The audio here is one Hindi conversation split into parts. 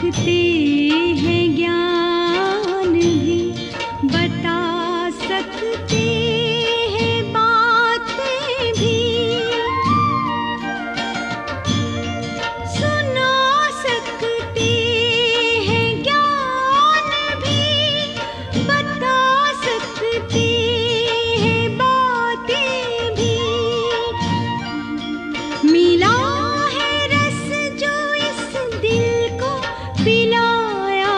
सकते हैं ज्ञान भी, बता सकते हैं बातें भी, सुना सकते हैं ज्ञान भी, बता सकते हैं बातें भी। मिला है रस जो इस दिल को पिलाया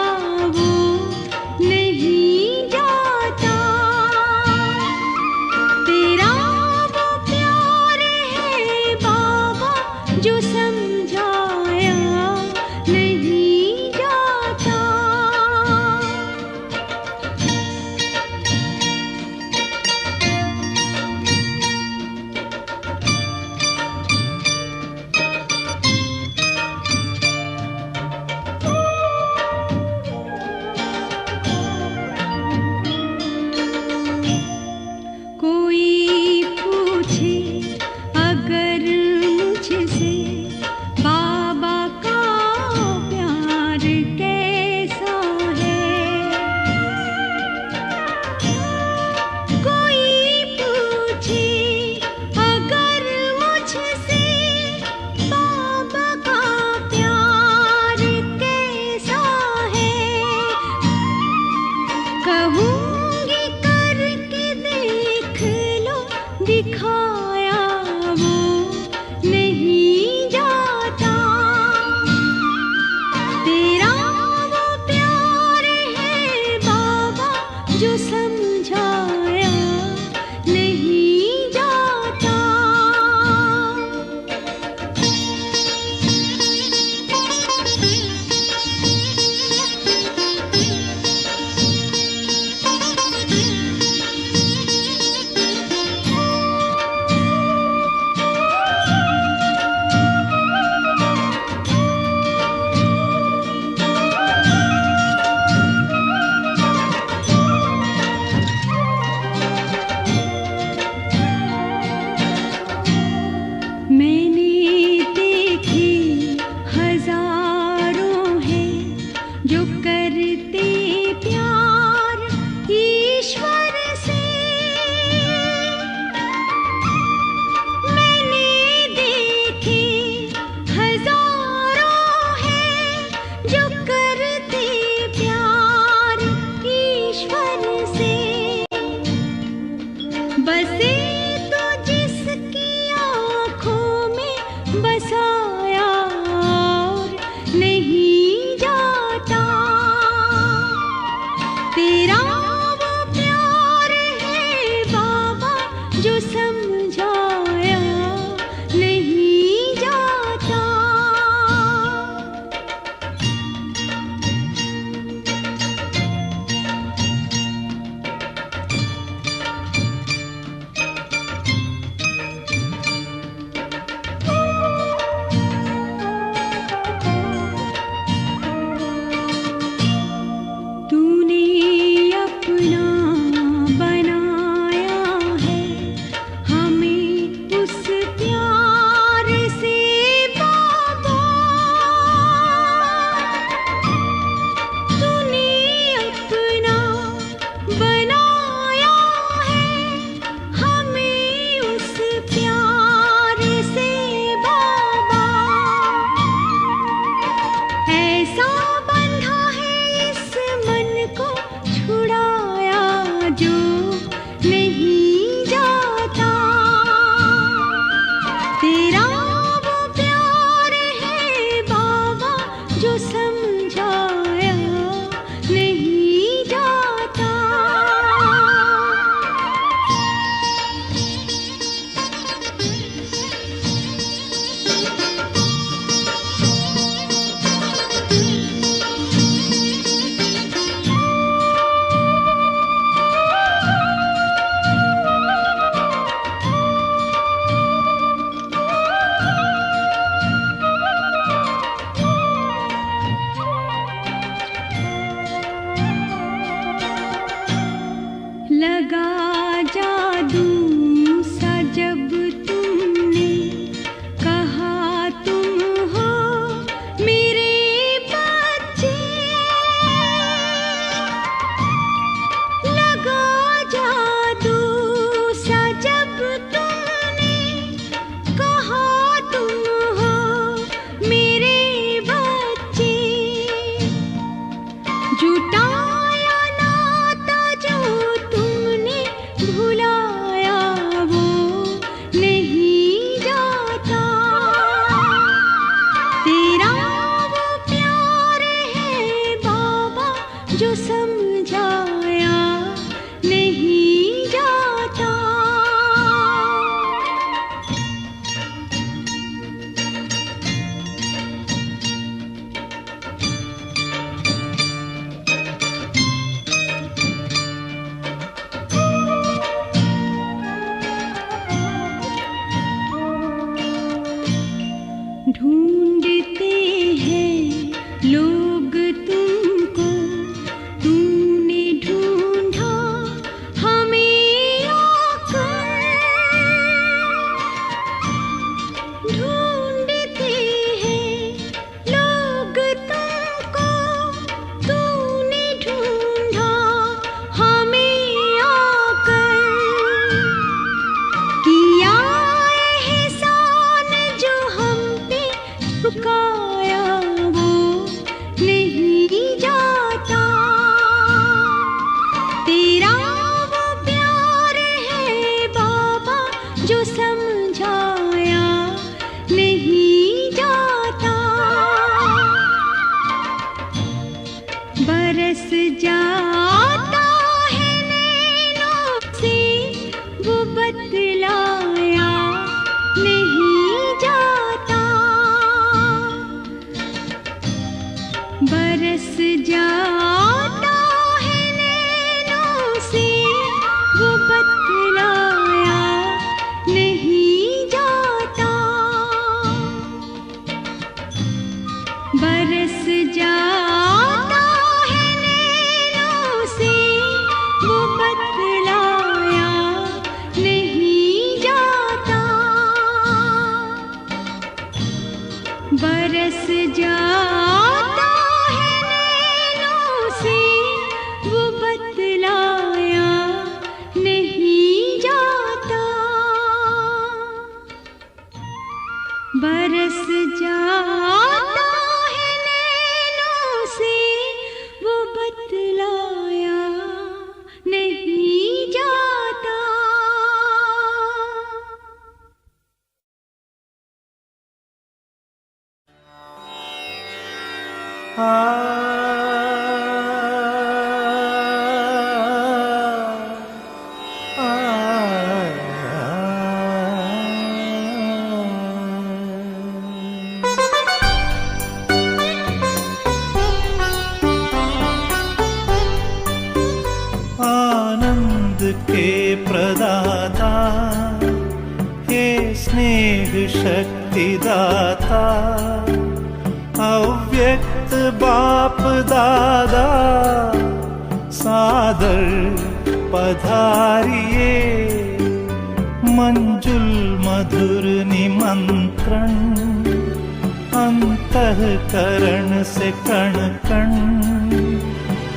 लोग तुमको तूने ढूंढा हमें आकर, ढूंढते हैं लोग तुमको तूने ढूंढा हमें आकर, किया एहसान जो हम पे चुकाया वो नहीं जाता, तेरा वो प्यार है बाबा जो समझाया नहीं जाता, बरस जाता है नैनों से वो बतलाया नहीं जाता, बरस जाता है नैनों से वो बतलाया नहीं जाता, बरस जाता है नैनों से वो बतलाया नहीं जाता, बरस जाता है नैनों से वो बतलाया नहीं जाता, बरस जाता है नैनों से वो बतलाया नहीं जाता। आनंद के प्रदाता हे स्नेह शक्ति दाता, अव्यक्त बाप दादा सादर पधारिए, मंजुल मधुर निमंत्रण अंतःकरण से कण कण,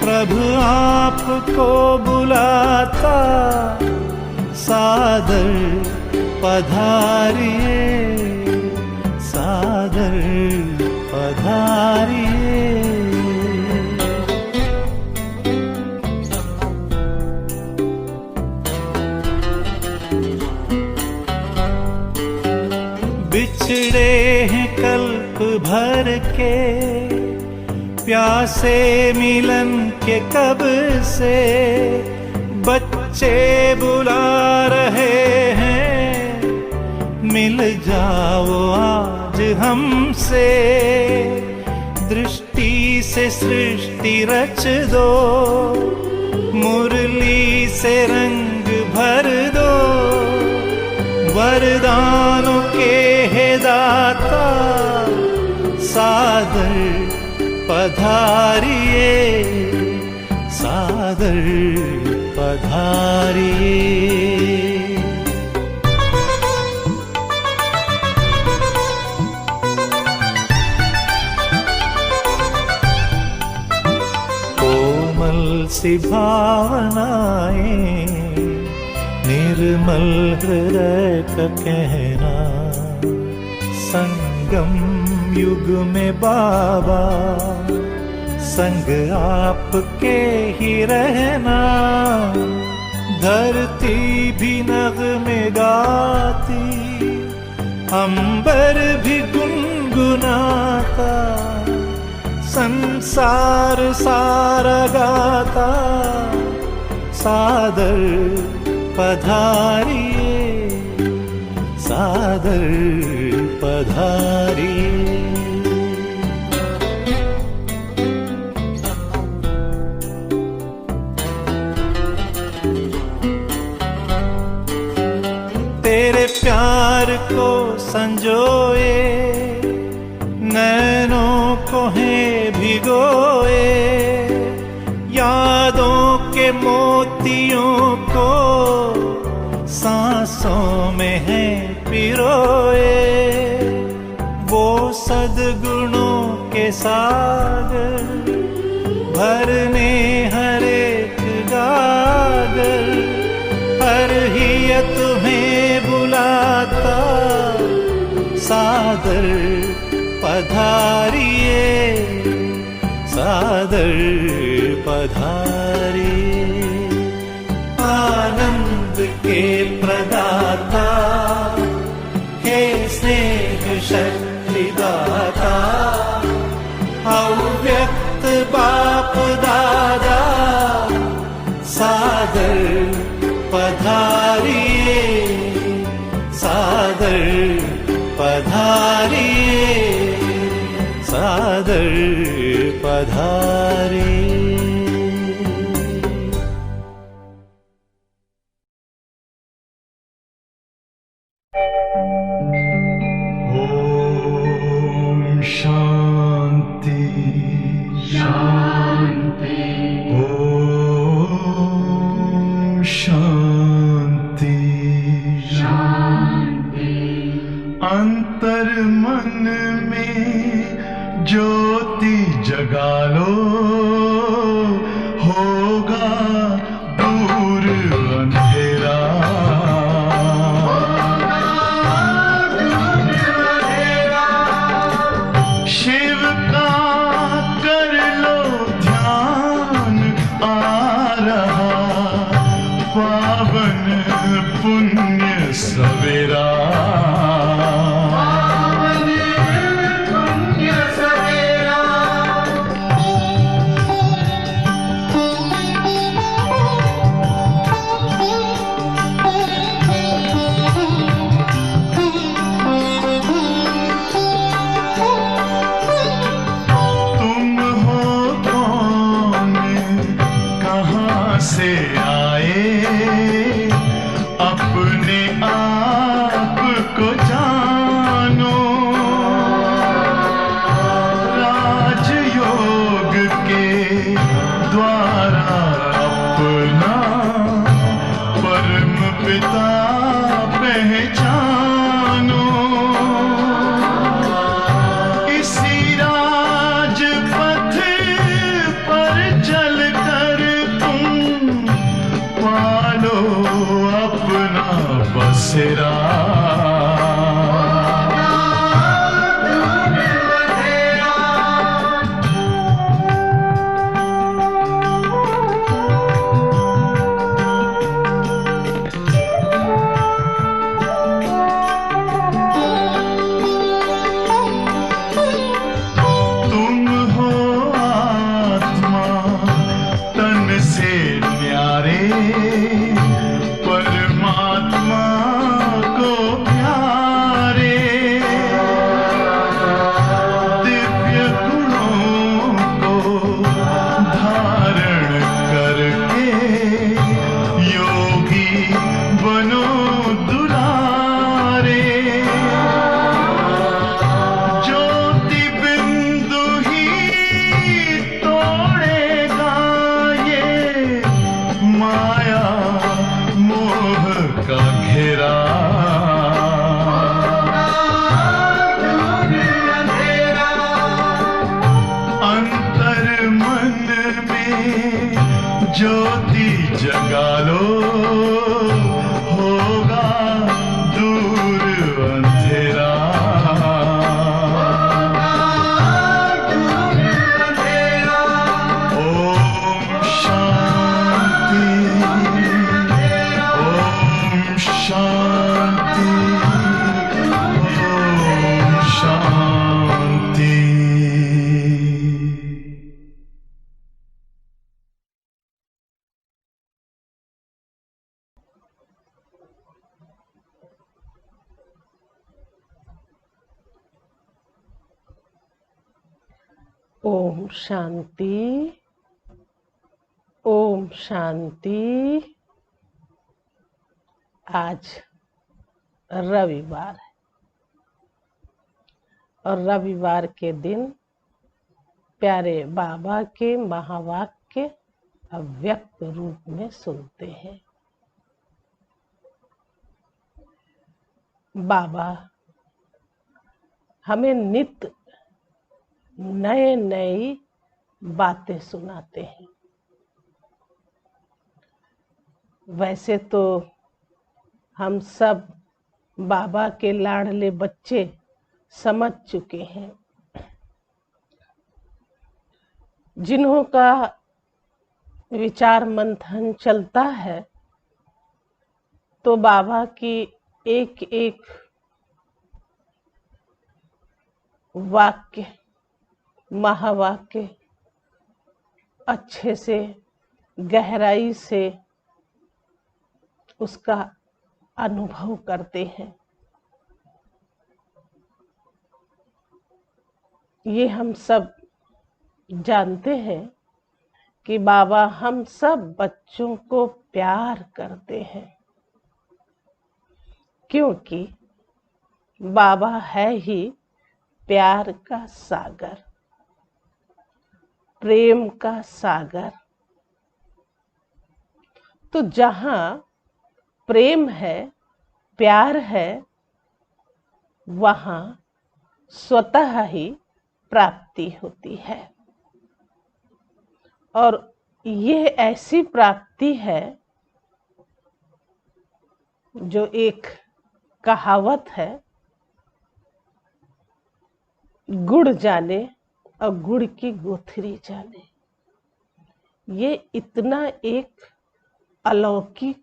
प्रभु आपको बुलाता सादर पधारिए, सादर पधारिए। बिछड़े हैं कल्प भर के प्यासे मिलन के कब से, बच्चे बुला रहे हैं मिल जाओ आज हमसे, दृष्टि से सृष्टि रच दो, मुरली से रंग भर दो, वरदानों के हे दाता सादर पधारिए, सादर पधारिए। कोमल सी भावनाएं निर्मल हृदय का कहना, संगम युग में बाबा संग आपके ही रहना, धरती भी नग़्मे गाती, अंबर भी गुनगुनाता, संसार सारा गाता सादर पधारिए, सादर पधारिए। तेरे प्यार को संजोए नैनों को है के सागर भरने हर एक गागर, हर हिय तुम्हें बुलाता सादर पधारिए, सादर पधारिए। आनंद के प्रदाता हे स्नेह शक्ति दाता, अव्यक्त बाप दादा सादर पधारिए, सादर पधारिए, सादर पधारिए। ओम शांति शांति, ओम शांति शांति। अंतर मन में ज्योति जगा लो, होगा दूर अंधेरा। शिव का कर लो ध्यान, आ रहा पावन पुण्य सवेरा। से आए अपने आप को जानो, राजयोग के द्वारा अपना परम पिता पहचानो। इसी राजपथ पर चलकर पालो अपना बसेरा। तुम हो आत्मा तन से न्यारे, परमात्मा को प्यारे। दिव्य गुणों को धारण करके योगी बनो दुलारे। ज्योति बिंदु ही तोड़ेगा ये माया मोह का घेरा। अंतर मन में ज्योति जगा लो, होगा दूर अंधेरा। ओम शांति, ओम शांति, ओम शांति। ओम शांति, ओम शांति। आज रविवार है और रविवार के दिन प्यारे बाबा के महावाक्य अव्यक्त रूप में सुनते हैं। बाबा हमें नित्य नए नई बातें सुनाते हैं। वैसे तो हम सब बाबा के लाडले बच्चे समझ चुके हैं। जिन्हों का विचार मंथन चलता है तो बाबा की एक एक वाक्य, महावाक्य अच्छे से, गहराई से उसका अनुभव करते हैं। ये हम सब जानते हैं कि बाबा हम सब बच्चों को प्यार करते हैं, क्योंकि बाबा है ही प्यार का सागर, प्रेम का सागर। तो जहाँ प्रेम है, प्यार है, वहाँ स्वतः ही प्राप्ति होती है। और ये ऐसी प्राप्ति है जो एक कहावत है, गुड़ जाने और गुड़ की गोथरी जाने। ये इतना एक अलौकिक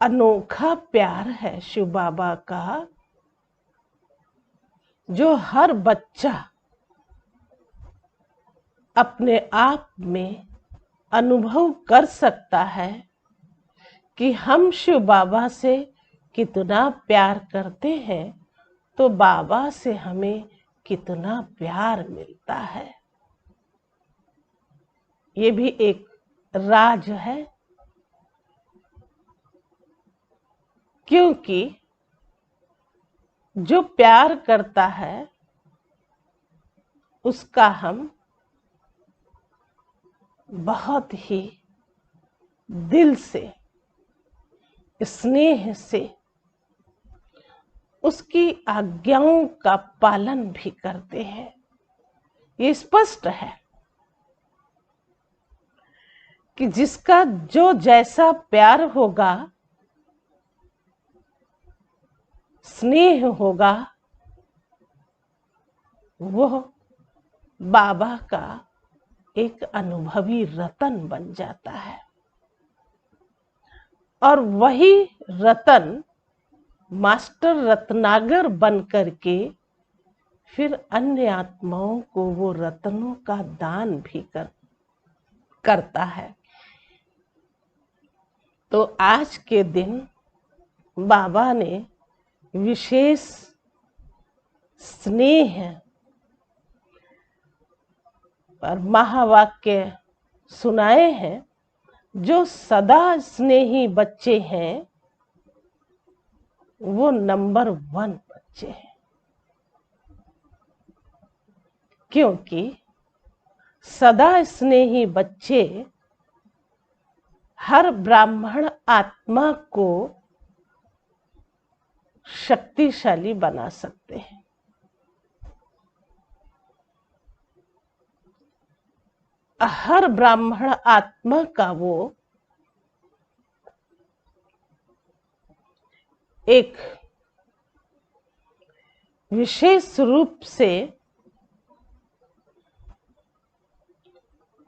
अनोखा प्यार है शिव बाबा का, जो हर बच्चा अपने आप में अनुभव कर सकता है कि हम शिव बाबा से कितना प्यार करते हैं, तो बाबा से हमें कितना प्यार मिलता है। ये भी एक राज है, क्योंकि जो प्यार करता है उसका हम बहुत ही दिल से, स्नेह से उसकी आज्ञाओं का पालन भी करते हैं। ये स्पष्ट है कि जिसका जो जैसा प्यार होगा, स्नेह होगा, वह बाबा का एक अनुभवी रतन बन जाता है। और वही रतन मास्टर रत्नागर बन करके फिर अन्य आत्माओं को वो रत्नों का दान भी करता है। तो आज के दिन बाबा ने विशेष स्नेह और महावाक्य सुनाए हैं। जो सदा स्नेही बच्चे हैं वो नंबर 1 बच्चे हैं, क्योंकि सदा स्नेही बच्चे हर ब्राह्मण आत्मा को शक्तिशाली बना सकते हैं। हर ब्राह्मण आत्मा का वो एक विशेष रूप से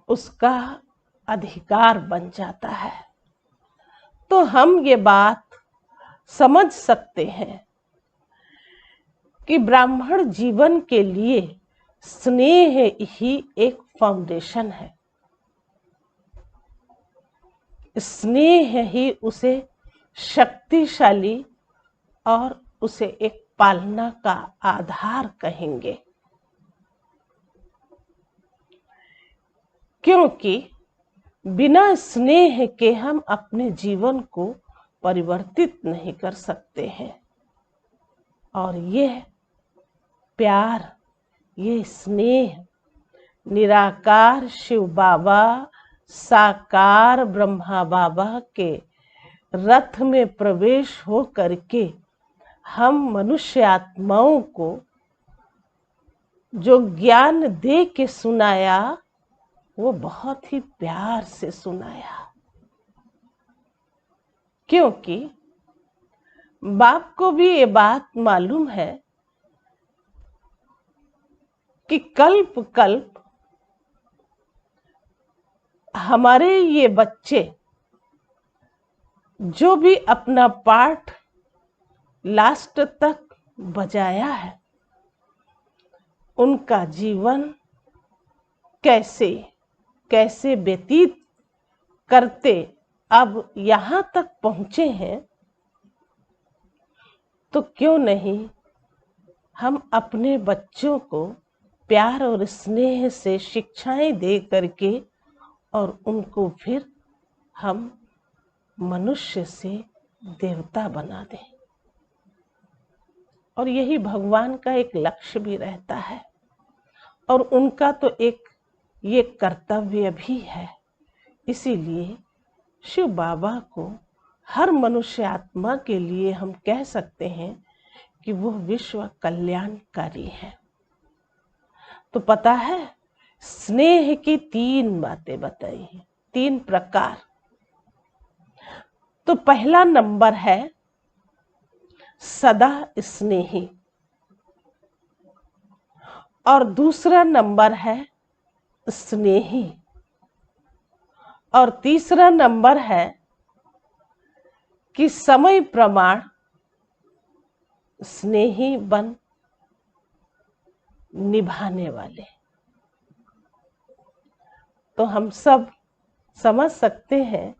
उसका अधिकार बन जाता है। तो हम ये बात समझ सकते हैं कि ब्राह्मण जीवन के लिए स्नेह ही एक फाउंडेशन है। स्नेह ही उसे शक्तिशाली और उसे एक पालना का आधार कहेंगे, क्योंकि बिना स्नेह के हम अपने जीवन को परिवर्तित नहीं कर सकते हैं। और यह प्यार, ये स्नेह निराकार शिव बाबा, साकार ब्रह्मा बाबा के रथ में प्रवेश हो करके हम मनुष्य आत्माओं को जो ज्ञान दे के सुनाया वो बहुत ही प्यार से सुनाया, क्योंकि बाप को भी ये बात मालूम है कि कल्प कल्प हमारे ये बच्चे जो भी अपना पाठ लास्ट तक बजाया है, उनका जीवन कैसे कैसे व्यतीत करते अब यहाँ तक पहुंचे हैं, तो क्यों नहीं हम अपने बच्चों को प्यार और स्नेह से शिक्षाएं दे करके और उनको फिर हम मनुष्य से देवता बना दें। और यही भगवान का एक लक्ष्य भी रहता है, और उनका तो एक ये कर्तव्य भी है। इसीलिए शिव बाबा को हर मनुष्य आत्मा के लिए हम कह सकते हैं कि वो विश्व कल्याणकारी है। तो पता है, स्नेह की 3 बातें बताई हैं, 3 प्रकार। तो पहला नंबर है सदा स्नेही, और दूसरा नंबर है स्नेही, और तीसरा नंबर है कि समय प्रमाण स्नेही बन निभाने वाले। तो हम सब समझ सकते हैं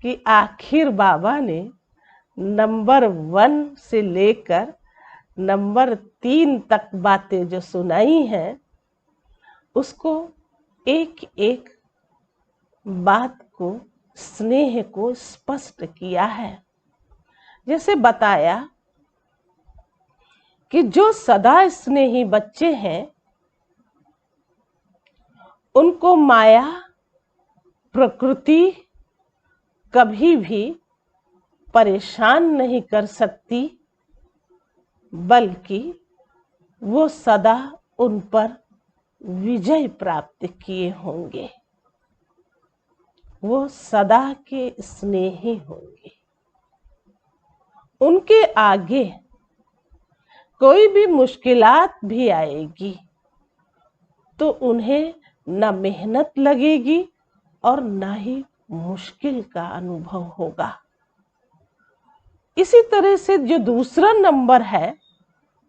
कि आखिर बाबा ने नंबर 1 से लेकर नंबर 3 तक बातें जो सुनाई हैं, उसको एक एक बात को, स्नेह को स्पष्ट किया है। जैसे बताया कि जो सदा स्नेही बच्चे हैं, उनको माया प्रकृति कभी भी परेशान नहीं कर सकती, बल्कि वो सदा उन पर विजय प्राप्त किए होंगे। वो सदा के स्नेही होंगे। उनके आगे कोई भी मुश्किलात भी आएगी तो उन्हें न मेहनत लगेगी और न ही मुश्किल का अनुभव होगा। इसी तरह से जो दूसरा नंबर है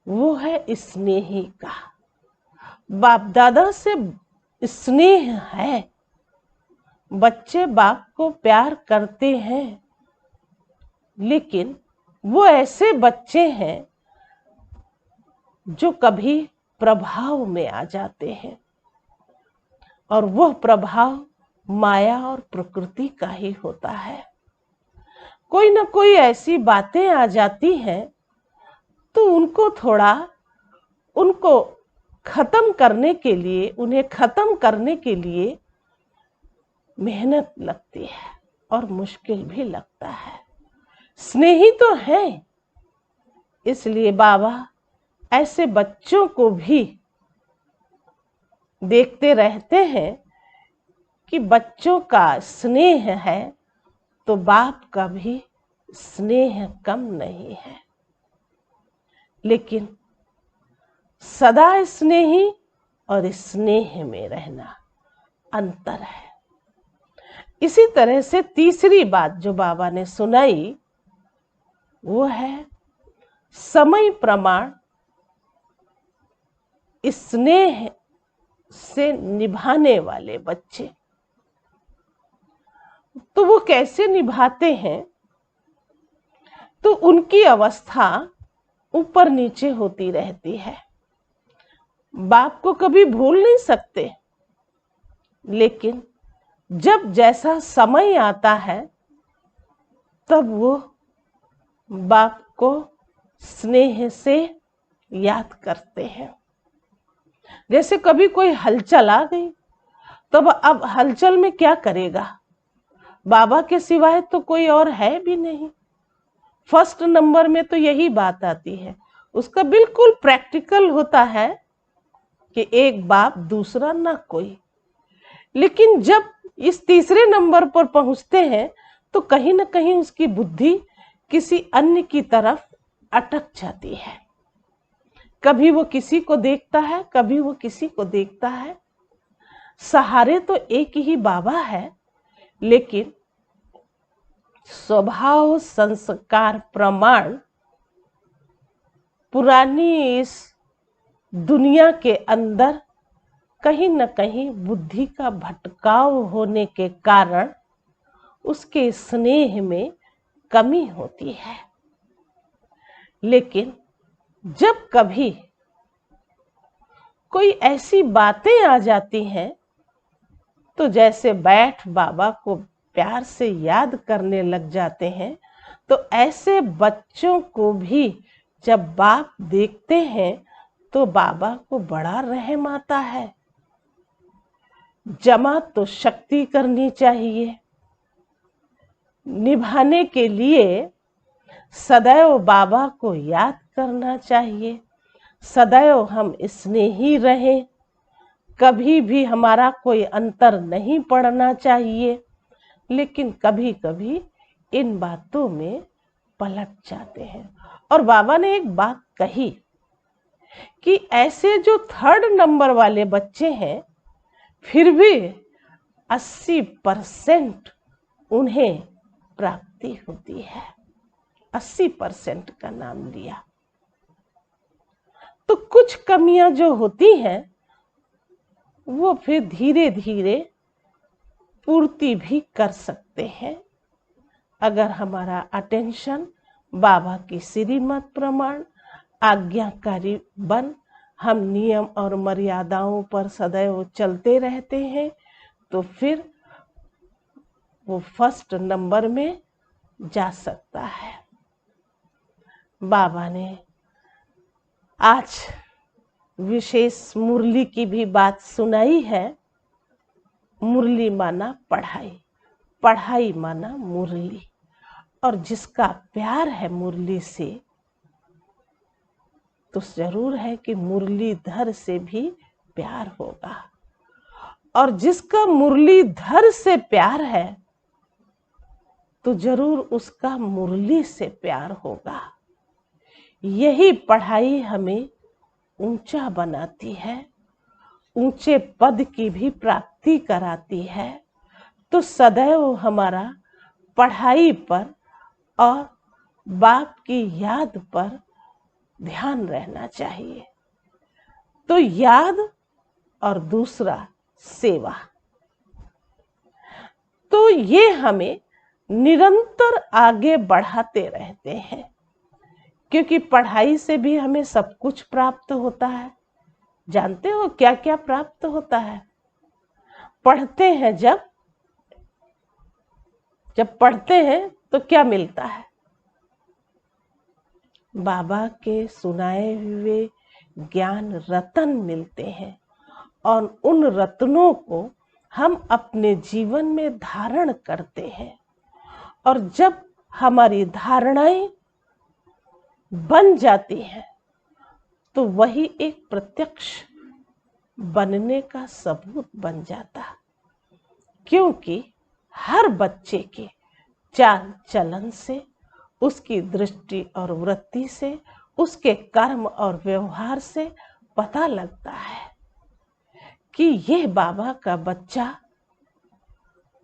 वो है स्नेही का। बाप दादा से स्नेह है, बच्चे बाप को प्यार करते हैं, लेकिन वो ऐसे बच्चे हैं जो कभी प्रभाव में आ जाते हैं, और वह प्रभाव माया और प्रकृति का ही होता है। कोई ना कोई ऐसी बातें आ जाती हैं तो उनको खत्म करने के लिए, उन्हें खत्म करने के लिए मेहनत लगती है और मुश्किल भी लगता है। स्नेही तो है, इसलिए बाबा ऐसे बच्चों को भी देखते रहते हैं कि बच्चों का स्नेह है तो बाप का भी स्नेह कम नहीं है। लेकिन सदा स्नेही और स्नेह में रहना अंतर है। इसी तरह से तीसरी बात जो बाबा ने सुनाई वो है समय प्रमाण स्नेह से निभाने वाले बच्चे। तो वो कैसे निभाते हैं? तो उनकी अवस्था ऊपर नीचे होती रहती है। बाप को कभी भूल नहीं सकते, लेकिन जब जैसा समय आता है तब वो बाप को स्नेह से याद करते हैं। जैसे कभी कोई हलचल आ गई, तब अब हलचल में क्या करेगा? बाबा के सिवाय तो कोई और है भी नहीं। फर्स्ट नंबर में तो यही बात आती है। उसका बिल्कुल प्रैक्टिकल होता है कि एक बाप दूसरा ना कोई। लेकिन जब इस तीसरे नंबर पर पहुंचते हैं तो कहीं ना कहीं उसकी बुद्धि किसी अन्य की तरफ अटक जाती है। कभी वो किसी को देखता है, कभी वो किसी को देखता है। सहारे तो एक ही बाबा है, लेकिन स्वभाव, संस्कार, प्रमाण पुरानी इस दुनिया के अंदर कहीं न कहीं बुद्धि का भटकाव होने के कारण उसके स्नेह में कमी होती है। लेकिन जब कभी कोई ऐसी बातें आ जाती हैं तो जैसे बैठ बाबा को प्यार से याद करने लग जाते हैं, तो ऐसे बच्चों को भी जब बाप देखते हैं तो बाबा को बड़ा रहम आता है। जमा तो शक्ति करनी चाहिए, निभाने के लिए सदैव बाबा को याद करना चाहिए, सदैव हम स्नेही रहें, कभी भी हमारा कोई अंतर नहीं पड़ना चाहिए। लेकिन कभी कभी इन बातों में पलट जाते हैं। और बाबा ने एक बात कही कि ऐसे जो 3rd नंबर वाले बच्चे हैं, फिर भी 80% उन्हें प्राप्ति होती है। 80% का नाम लिया। तो कुछ कमियां जो होती हैं वो फिर धीरे धीरे पूर्ति भी कर सकते हैं, अगर हमारा अटेंशन बाबा की श्रीमत प्रमाण आज्ञाकारी बन हम नियम और मर्यादाओं पर सदैव चलते रहते हैं, तो फिर वो 1st नंबर में जा सकता है। बाबा ने आज विशेष मुरली की भी बात सुनाई है। मुरली माना पढ़ाई, पढ़ाई माना मुरली, और जिसका प्यार है मुरली से तो जरूर है कि मुरलीधर से भी प्यार होगा। और जिसका मुरलीधर से प्यार है तो जरूर उसका मुरली से प्यार होगा। यही पढ़ाई हमें ऊंचा बनाती है, ऊंचे पद की भी प्राप्ति कराती है। तो सदैव हमारा पढ़ाई पर और बाप की याद पर ध्यान रहना चाहिए। तो याद और दूसरा सेवा, तो ये हमें निरंतर आगे बढ़ाते रहते हैं, क्योंकि पढ़ाई से भी हमें सब कुछ प्राप्त होता है। जानते हो क्या क्या प्राप्त होता है? पढ़ते हैं जब पढ़ते हैं तो क्या मिलता है? बाबा के सुनाए हुए ज्ञान रतन मिलते हैं, और उन रत्नों को हम अपने जीवन में धारण करते हैं। और जब हमारी धारणाएं बन जाती हैं तो वही एक प्रत्यक्ष बनने का सबूत बन जाता, क्योंकि हर बच्चे के चाल चलन से, उसकी दृष्टि और वृत्ति से, उसके कर्म और व्यवहार से पता लगता है कि यह बाबा का बच्चा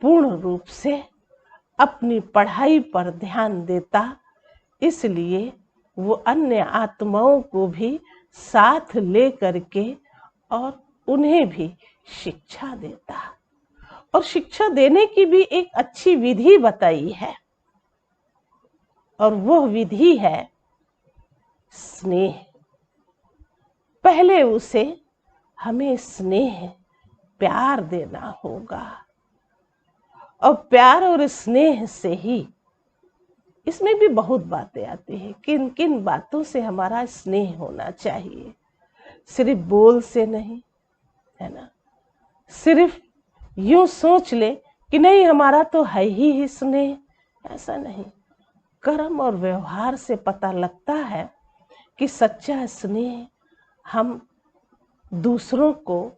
पूर्ण रूप से अपनी पढ़ाई पर ध्यान देता, इसलिए वो अन्य आत्माओं को भी साथ ले करके और उन्हें भी शिक्षा देता। और शिक्षा देने की भी एक अच्छी विधि बताई है, और वह विधि है स्नेह। पहले उसे हमें स्नेह, प्यार देना होगा, और प्यार और स्नेह से ही, इसमें भी बहुत बातें आती हैं, किन किन बातों से हमारा स्नेह होना चाहिए। सिर्फ बोल से नहीं, है ना। सिर्फ यूं सोच ले कि नहीं हमारा तो है ही स्नेह, ऐसा नहीं। कर्म और व्यवहार से पता लगता है कि सच्चा स्नेह हम दूसरों को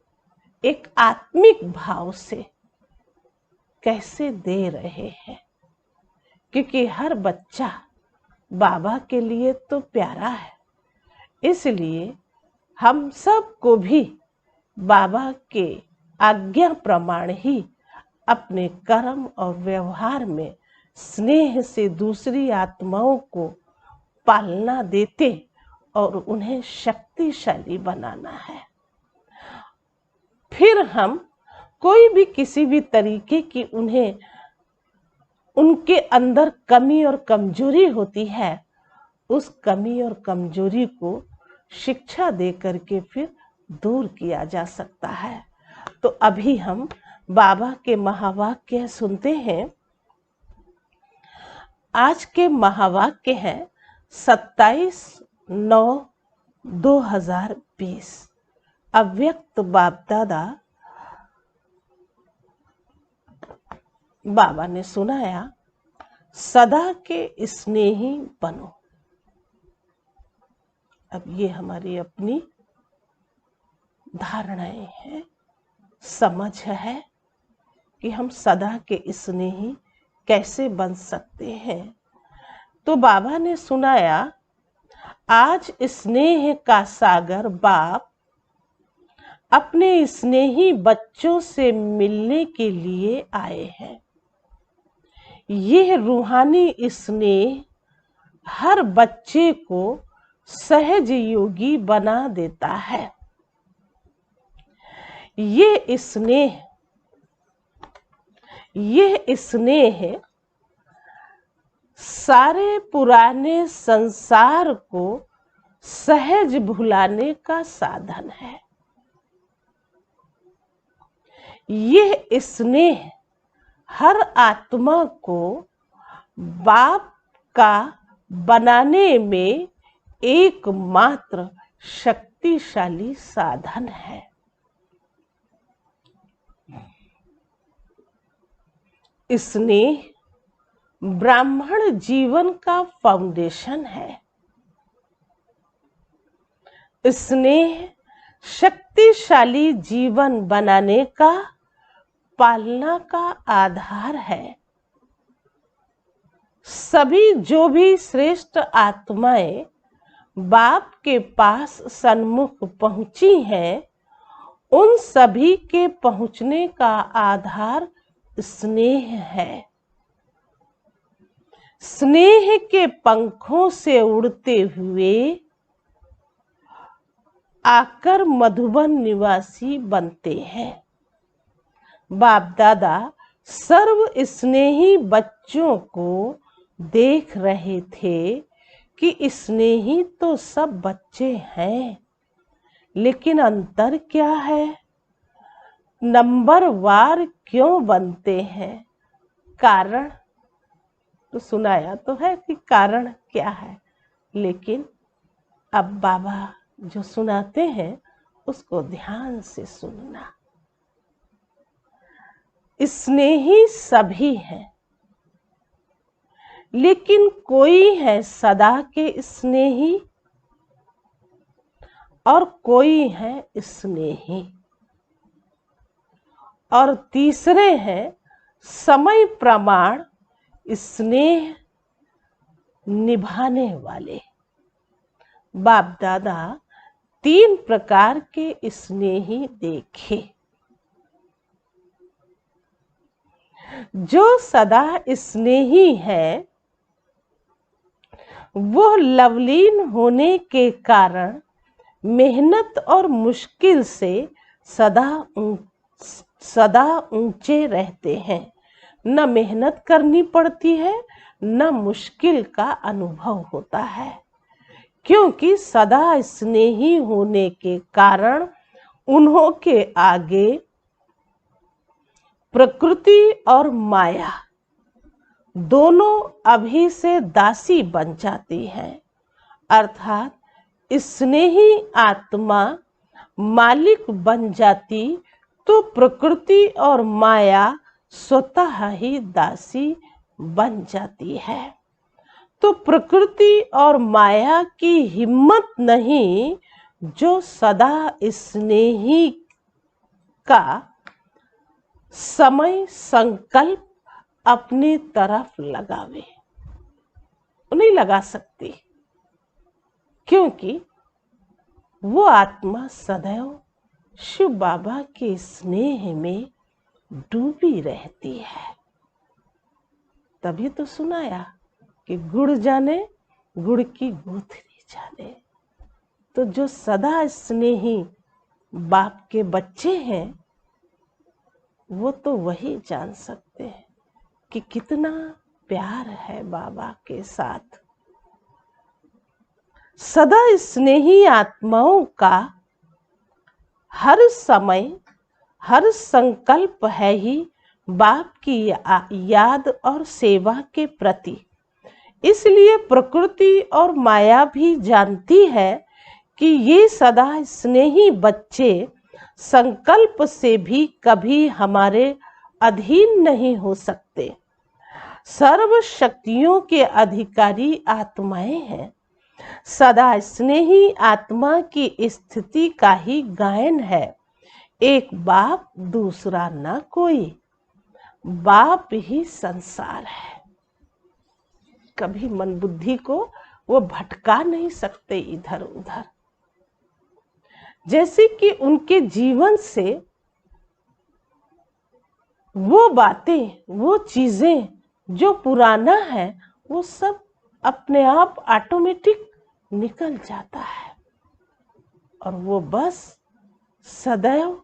एक आत्मिक भाव से कैसे दे रहे हैं, क्योंकि हर बच्चा बाबा के लिए तो प्यारा है। इसलिए हम सब को भी बाबा के आज्ञा प्रमाण ही अपने कर्म और व्यवहार में स्नेह से दूसरी आत्माओं को पालना देते और उन्हें शक्तिशाली बनाना है। फिर हम कोई भी किसी भी तरीके की उनके अंदर कमी और कमजोरी होती है, उस कमी और कमजोरी को शिक्षा दे करके फिर दूर किया जा सकता है। तो अभी हम बाबा के महावाक्य सुनते हैं। आज के महावाक्य हैं 27/9/2020। अव्यक्त बाप दादा बाबा ने सुनाया, सदा के स्नेही बनो। अब ये हमारी अपनी धारणाएं हैं, समझ है कि हम सदा के स्नेही कैसे बन सकते हैं। तो बाबा ने सुनाया, आज स्नेह का सागर बाप अपने स्नेही बच्चों से मिलने के लिए आए हैं। यह रूहानी स्नेह हर बच्चे को सहज योगी बना देता है। यह स्नेह सारे पुराने संसार को सहज भुलाने का साधन है। यह स्नेह हर आत्मा को बाप का बनाने में एकमात्र शक्तिशाली साधन है। स्नेह ब्राह्मण जीवन का फाउंडेशन है। स्नेह शक्तिशाली जीवन बनाने का, पालना का आधार है। सभी जो भी श्रेष्ठ आत्माएं बाप के पास सन्मुख पहुंची हैं, उन सभी के पहुंचने का आधार स्नेह है। स्नेह के पंखों से उड़ते हुए आकर मधुबन निवासी बनते हैं। बाप दादा सर्व स्नेही बच्चों को देख रहे थे कि स्नेही तो सब बच्चे हैं, लेकिन अंतर क्या है? नंबरवार क्यों बनते हैं? कारण तो सुनाया तो है कि कारण क्या है, लेकिन अब बाबा जो सुनाते हैं उसको ध्यान से सुनना। स्नेही सभी हैं, लेकिन कोई है सदा के स्नेही और कोई है स्नेही, और तीसरे हैं समय प्रमाण स्नेह निभाने वाले। बाप दादा 3 प्रकार के स्नेही देखे। जो सदा स्नेही है, वो लवलीन होने के कारण मेहनत और मुश्किल से सदा ऊंचे रहते हैं। न मेहनत करनी पड़ती है, न मुश्किल का अनुभव होता है, क्योंकि सदा स्नेही होने के कारण उन्हों के आगे प्रकृति और माया दोनों अभी से दासी बन जाती हैं। अर्थात स्नेही आत्मा मालिक बन जाती तो प्रकृति और माया स्वतः ही दासी बन जाती है। तो प्रकृति और माया की हिम्मत नहीं जो सदा स्नेही का समय संकल्प अपनी तरफ लगावे। नहीं लगा सकती, क्योंकि वो आत्मा सदैव शिव बाबा के स्नेह में डूबी रहती है। तभी तो सुनाया कि गुड़ जाने गुड़ की गूंथनी जाने। तो जो सदा स्नेही बाप के बच्चे हैं वो तो वही जान सकते हैं कि कितना प्यार है बाबा के साथ। सदा स्नेही आत्माओं का हर समय हर संकल्प है ही बाप की याद और सेवा के प्रति। इसलिए प्रकृति और माया भी जानती है कि ये सदा स्नेही बच्चे संकल्प से भी कभी हमारे अधीन नहीं हो सकते। सर्व शक्तियों के अधिकारी आत्माएं हैं। सदा स्नेही आत्मा की स्थिति का ही गायन है। एक बाप दूसरा न कोई, बाप ही संसार है। कभी मन बुद्धि को वो भटका नहीं सकते इधर उधर। जैसे कि उनके जीवन से वो बातें, वो चीजें जो पुराना है वो सब अपने आप ऑटोमेटिक निकल जाता है, और वो बस सदैव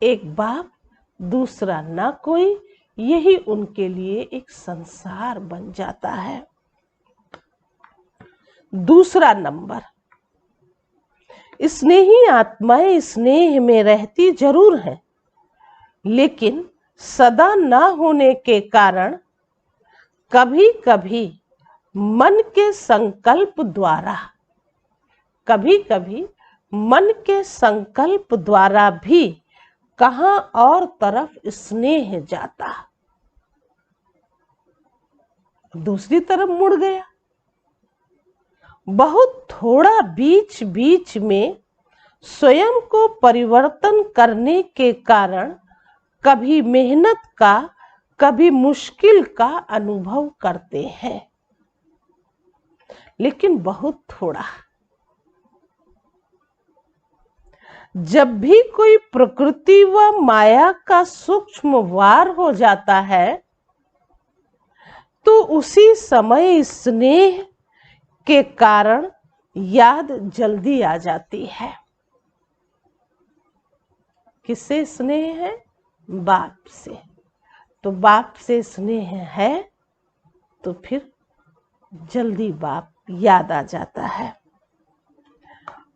एक बाप दूसरा ना कोई, यही उनके लिए एक संसार बन जाता है। दूसरा नंबर, स्नेही आत्माएं स्नेह में रहती जरूर हैं, लेकिन सदा ना होने के कारण कभी कभी मन के संकल्प द्वारा, कभी कभी मन के संकल्प द्वारा भी कहां और तरफ स्नेह जाता, दूसरी तरफ मुड़ गया। बहुत थोड़ा बीच बीच में स्वयं को परिवर्तन करने के कारण कभी मेहनत का कभी मुश्किल का अनुभव करते हैं, लेकिन बहुत थोड़ा। जब भी कोई प्रकृति व माया का सूक्ष्म वार हो जाता है तो उसी समय स्नेह के कारण याद जल्दी आ जाती है। किससे स्नेह है? बाप से। तो बाप से स्नेह है तो फिर जल्दी बाप याद आ जाता है,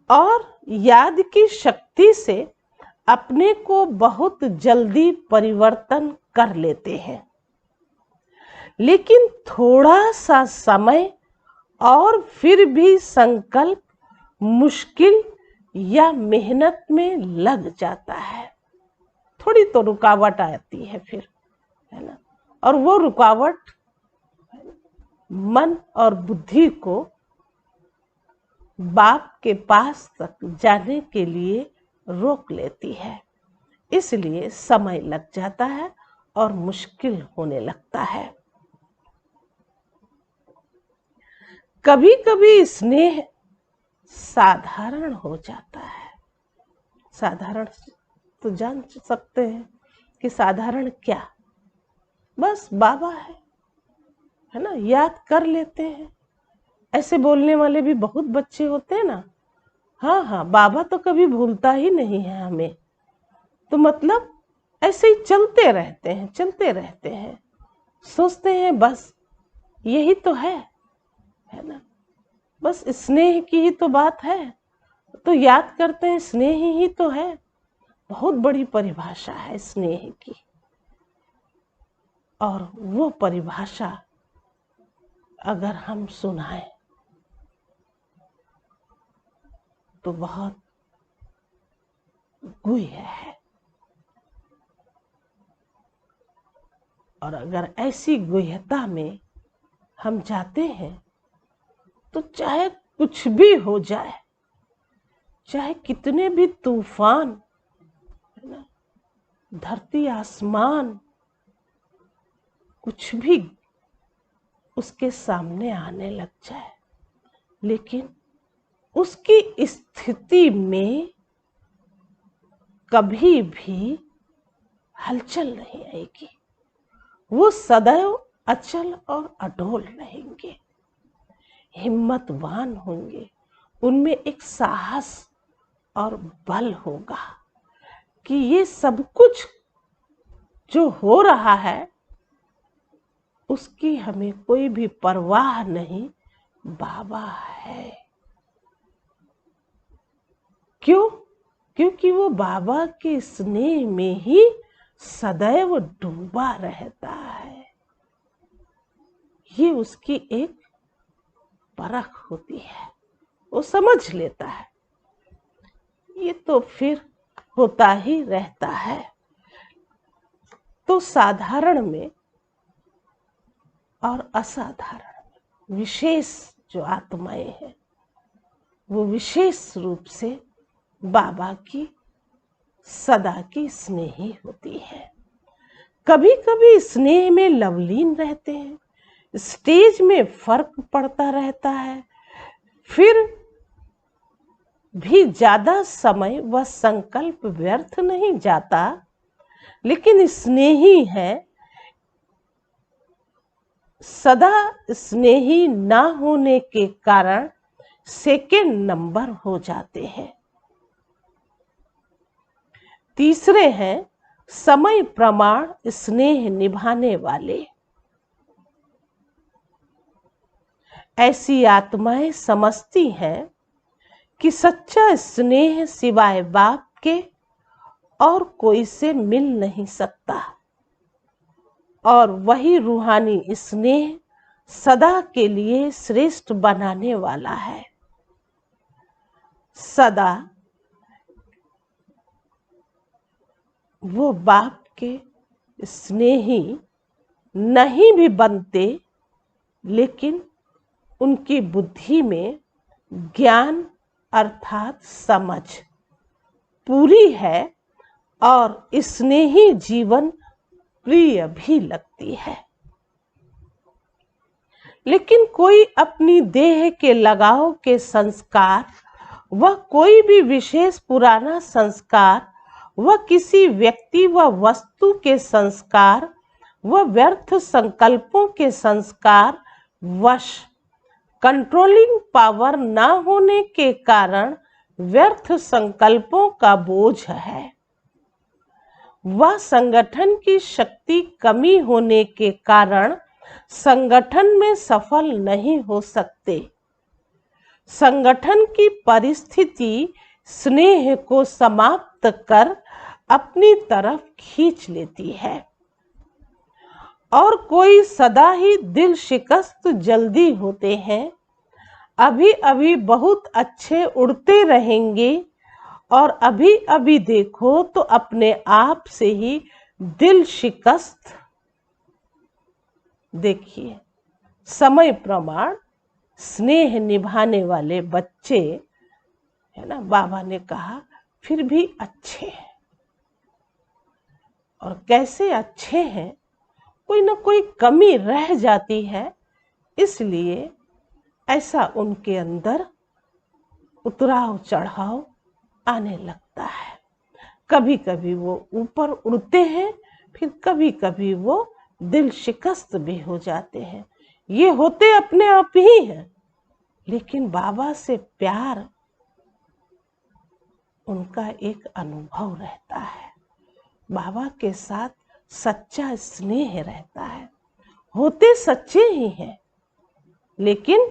और याद की शक्ति से अपने को बहुत जल्दी परिवर्तन कर लेते हैं। लेकिन थोड़ा सा समय और फिर भी संकल्प मुश्किल या मेहनत में लग जाता है। थोड़ी तो रुकावट आती है फिर, है ना, और वो रुकावट मन और बुद्धि को बाप के पास तक जाने के लिए रोक लेती है। इसलिए समय लग जाता है और मुश्किल होने लगता है। कभी कभी स्नेह साधारण हो जाता है। साधारण तो जान सकते हैं कि साधारण क्या, बस बाबा है ना, याद कर लेते हैं। ऐसे बोलने वाले भी बहुत बच्चे होते हैं ना, हाँ हाँ बाबा तो कभी भूलता ही नहीं है हमें। तो मतलब ऐसे ही चलते रहते हैं, सोचते हैं बस यही तो है ना, बस स्नेह की ही तो बात है, तो याद करते हैं स्नेह ही तो है। बहुत बड़ी परिभाषा है स्नेह की, और वो परिभाषा अगर हम सुनाएं तो बहुत गुह्य है। और अगर ऐसी गुह्यता में हम जाते हैं तो चाहे कुछ भी हो जाए, चाहे कितने भी तूफान, है ना, धरती आसमान कुछ भी उसके सामने आने लग जाए, लेकिन उसकी स्थिति में कभी भी हलचल नहीं आएगी। वो सदैव अचल और अडोल रहेंगे, हिम्मतवान होंगे। उनमें एक साहस और बल होगा कि ये सब कुछ जो हो रहा है उसकी हमें कोई भी परवाह नहीं, बाबा है। क्यों? क्योंकि वो बाबा के स्नेह में ही सदैव डूबा रहता है। ये उसकी एक परख होती है, वो समझ लेता है। ये तो फिर होता ही रहता है। तो साधारण में और असाधारण में विशेष जो आत्माएं हैं वो विशेष रूप से बाबा की सदा की स्नेही होती है। कभी कभी स्नेह में लवलीन रहते हैं, स्टेज में फर्क पड़ता रहता है, फिर भी ज्यादा समय वह संकल्प व्यर्थ नहीं जाता, लेकिन स्नेही है। सदा स्नेही ना होने के कारण सेकेंड नंबर हो जाते हैं। तीसरे हैं समय प्रमाण स्नेह निभाने वाले। ऐसी आत्माएं समझती हैं कि सच्चा स्नेह सिवाय बाप के और कोई से मिल नहीं सकता, और वही रूहानी स्नेह सदा के लिए श्रेष्ठ बनाने वाला है। सदा वो बाप के स्नेही नहीं भी बनते, लेकिन उनकी बुद्धि में ज्ञान अर्थात समझ पूरी है और स्नेही जीवन प्रिय भी लगती है। लेकिन कोई अपनी देह के लगाव के संस्कार व कोई भी विशेष पुराना संस्कार व किसी व्यक्ति व वस्तु के संस्कार व व्यर्थ संकल्पों के संस्कार वश कंट्रोलिंग पावर न होने के कारण व्यर्थ संकल्पों का बोझ है। वह संगठन की शक्ति कमी होने के कारण संगठन में सफल नहीं हो सकते। संगठन की परिस्थिति स्नेह को समाप्त कर अपनी तरफ खींच लेती है, और कोई सदा ही दिल शिकस्त जल्दी होते हैं। अभी अभी बहुत अच्छे उड़ते रहेंगे और अभी अभी देखो तो अपने आप से ही दिल शिकस्त। देखिए, समय प्रमाण स्नेह निभाने वाले बच्चे, है ना, बाबा ने कहा फिर भी अच्छे हैं। और कैसे अच्छे हैं? कोई ना कोई कमी रह जाती है, इसलिए ऐसा उनके अंदर उतराव चढ़ाव आने लगता है। कभी कभी वो ऊपर उड़ते हैं, फिर कभी कभी वो दिल शिकस्त भी हो जाते हैं। ये होते अपने आप ही हैं, लेकिन बाबा से प्यार उनका एक अनुभव रहता है। बाबा के साथ सच्चा स्नेह रहता है। होते सच्चे ही हैं, लेकिन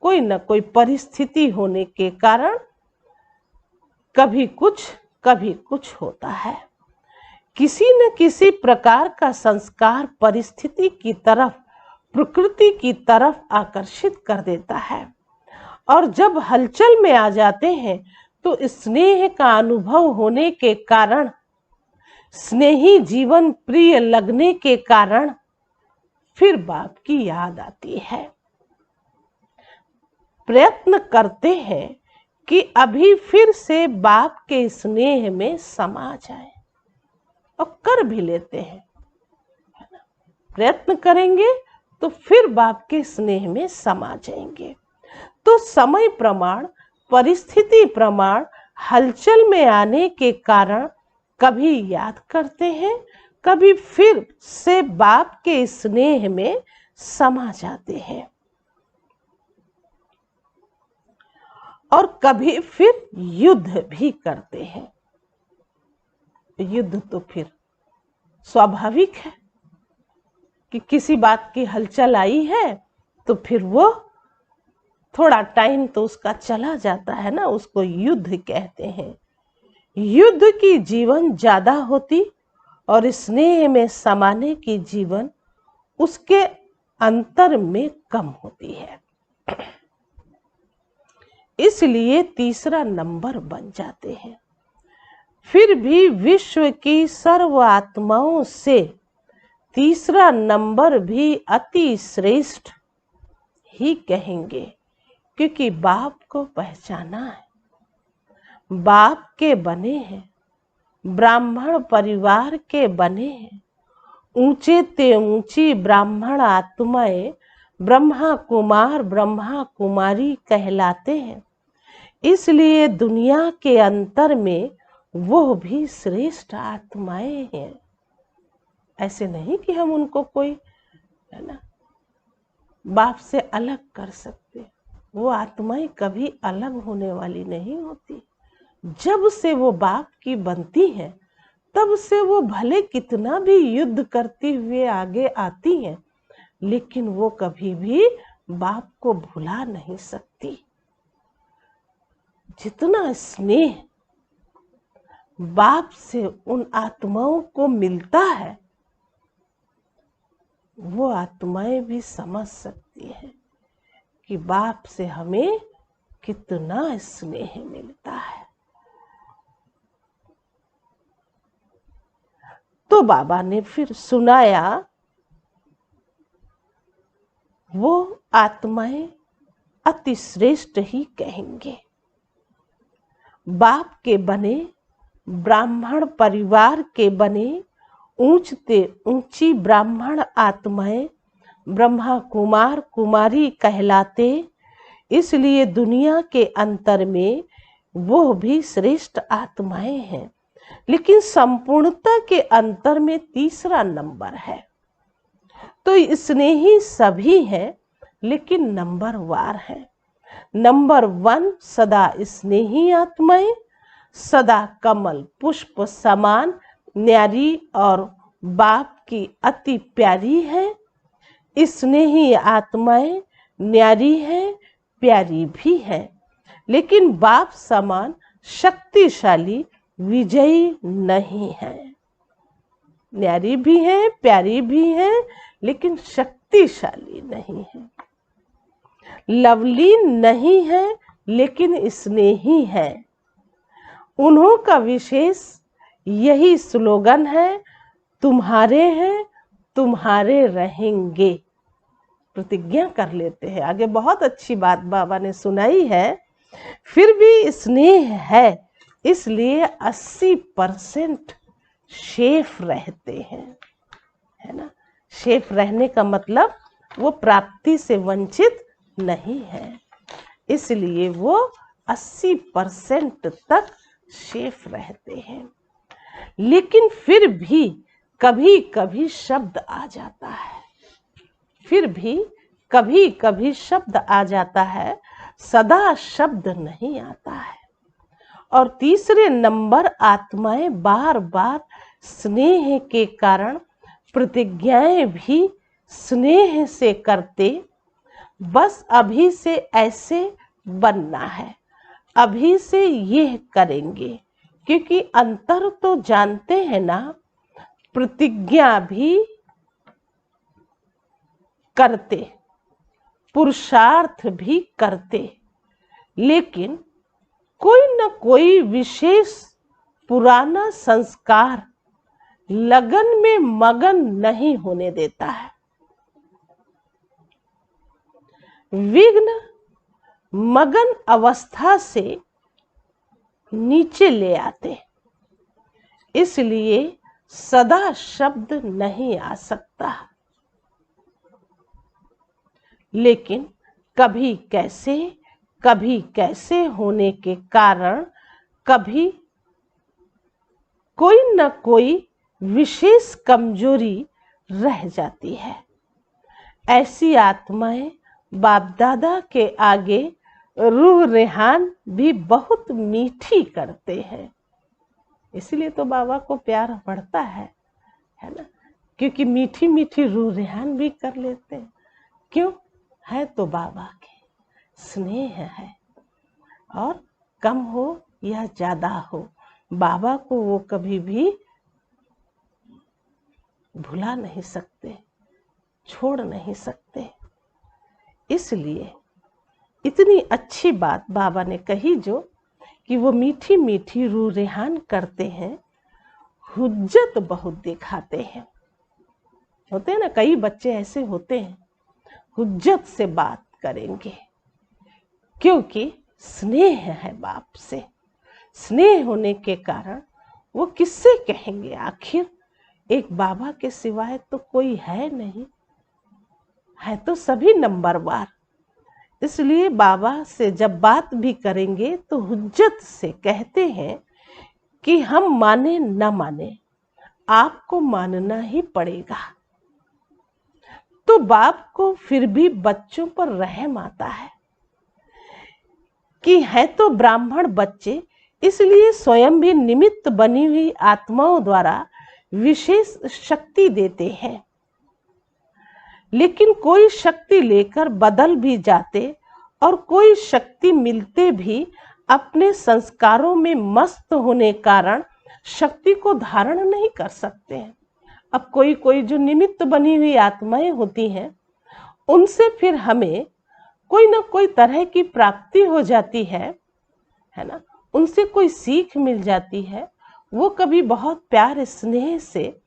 कोई न कोई परिस्थिति होने के कारण कभी कुछ होता है। किसी न किसी प्रकार का संस्कार परिस्थिति की तरफ, प्रकृति की तरफ आकर्षित कर देता है, और जब हलचल में आ जाते हैं तो स्नेह का अनुभव होने के कारण, स्नेही जीवन प्रिय लगने के कारण फिर बाप की याद आती है। प्रयत्न करते हैं कि अभी फिर से बाप के स्नेह में समा जाए, और कर भी लेते हैं। प्रयत्न करेंगे तो फिर बाप के स्नेह में समा जाएंगे। तो समय प्रमाण, परिस्थिति प्रमाण, हलचल में आने के कारण कभी याद करते हैं, कभी फिर से बाप के स्नेह में समा जाते हैं, और कभी फिर युद्ध भी करते हैं। युद्ध तो फिर स्वाभाविक है कि किसी बात की हलचल आई है तो फिर वो थोड़ा टाइम तो उसका चला जाता है ना, उसको युद्ध कहते हैं। युद्ध की जीवन ज्यादा होती और स्नेह में समाने की जीवन उसके अंतर में कम होती है, इसलिए तीसरा नंबर बन जाते हैं। फिर भी विश्व की सर्व आत्माओं से तीसरा नंबर भी अति श्रेष्ठ ही कहेंगे, क्योंकि बाप को पहचाना है, बाप के बने हैं, ब्राह्मण परिवार के बने हैं, ऊंचे ते ऊंची ब्राह्मण आत्माएं ब्रह्मा कुमार ब्रह्मा कुमारी कहलाते हैं। इसलिए दुनिया के अंतर में वो भी श्रेष्ठ आत्माएं हैं। ऐसे नहीं कि हम उनको कोई, है ना, बाप से अलग कर सकते। वो आत्माएं कभी अलग होने वाली नहीं होती। जब से वो बाप की बनती हैं, तब से वो भले कितना भी युद्ध करती हुए आगे आती हैं, लेकिन वो कभी भी बाप को भुला नहीं सकती। जितना स्नेह बाप से उन आत्माओं को मिलता है, वो आत्माएं भी समझ सकती हैं कि बाप से हमें कितना स्नेह मिलता है। तो बाबा ने फिर सुनाया, वो आत्माएं अति श्रेष्ठ ही कहेंगे। बाप के बने, ब्राह्मण परिवार के बने, ऊंचते ऊंची ब्राह्मण आत्माएं ब्रह्मा कुमार कुमारी कहलाते। इसलिए दुनिया के अंतर में वो भी श्रेष्ठ आत्माएं हैं, लेकिन संपूर्णता के अंतर में तीसरा नंबर है। तो स्नेही सभी हैं, लेकिन नंबर वार है। नंबर 1 सदा स्नेही आत्माएं, सदा कमल पुष्प समान न्यारी और बाप की अति प्यारी है। स्नेही आत्माएं न्यारी है, प्यारी भी है, लेकिन बाप समान शक्तिशाली विजयी नहीं है। न्यारी भी है, प्यारी भी है, लेकिन शक्तिशाली नहीं है। लवलीन नहीं है, लेकिन स्नेही है। उन्हों का विशेष यही स्लोगन है, तुम्हारे हैं तुम्हारे रहेंगे। प्रतिज्ञा कर लेते हैं। आगे बहुत अच्छी बात बाबा ने सुनाई है। फिर भी स्नेह है, इसलिए 80% शेफ रहते हैं, है ना। शेफ रहने का मतलब वो प्राप्ति से वंचित नहीं है, इसलिए वो 80% तक शेफ रहते हैं। लेकिन फिर भी कभी कभी शब्द आ जाता है, फिर भी कभी कभी शब्द आ जाता है, सदा शब्द नहीं आता है। और तीसरे नंबर आत्माएं बार बार स्नेह के कारण प्रतिज्ञाएं भी स्नेह से करते। बस अभी से ऐसे बनना है, अभी से यह करेंगे, क्योंकि अंतर तो जानते हैं ना। प्रतिज्ञा भी करते, पुरुषार्थ भी करते, लेकिन कोई न कोई विशेष पुराना संस्कार लगन में मगन नहीं होने देता है। विघ्न मगन अवस्था से नीचे ले आते, इसलिए सदा शब्द नहीं आ सकता। लेकिन कभी कैसे होने के कारण कभी कोई न कोई विशेष कमजोरी रह जाती है। ऐसी आत्माएं बाप दादा के आगे रूह रेहान भी बहुत मीठी करते हैं। इसलिए तो बाबा को प्यार बढ़ता है ना, क्योंकि मीठी मीठी रूह रेहान भी कर लेते हैं। क्यों? है तो बाबा के स्नेह है, और कम हो या ज्यादा हो, बाबा को वो कभी भी भुला नहीं सकते, छोड़ नहीं सकते। इसलिए इतनी अच्छी बात बाबा ने कही जो कि वो मीठी मीठी रूह रेहान करते हैं, हुज्जत बहुत दिखाते हैं। होते हैं ना, कई बच्चे ऐसे होते हैं, हुज्जत से बात करेंगे, क्योंकि स्नेह है बाप से। स्नेह होने के कारण वो किससे कहेंगे? आखिर एक बाबा के सिवाय तो कोई है नहीं, है तो सभी नंबरवार। इसलिए बाबा से जब बात भी करेंगे तो हुज्जत से कहते हैं कि हम माने न माने, आपको मानना ही पड़ेगा। तो बाप को फिर भी बच्चों पर रहम आता है कि है तो ब्राह्मण बच्चे, इसलिए स्वयं भी निमित्त बनी हुई आत्माओं द्वारा विशेष शक्ति देते हैं। लेकिन कोई शक्ति लेकर बदल भी जाते और कोई शक्ति मिलते भी अपने संस्कारों में मस्त होने कारण शक्ति को धारण नहीं कर सकते हैं। अब कोई जो निमित्त बनी हुई आत्माएं होती हैं, उनसे फिर हमें कोई ना कोई तरह की प्राप्ति हो जाती है ना, उनसे कोई सीख मिल जाती है। वो कभी बहुत प्यार स्नेह से,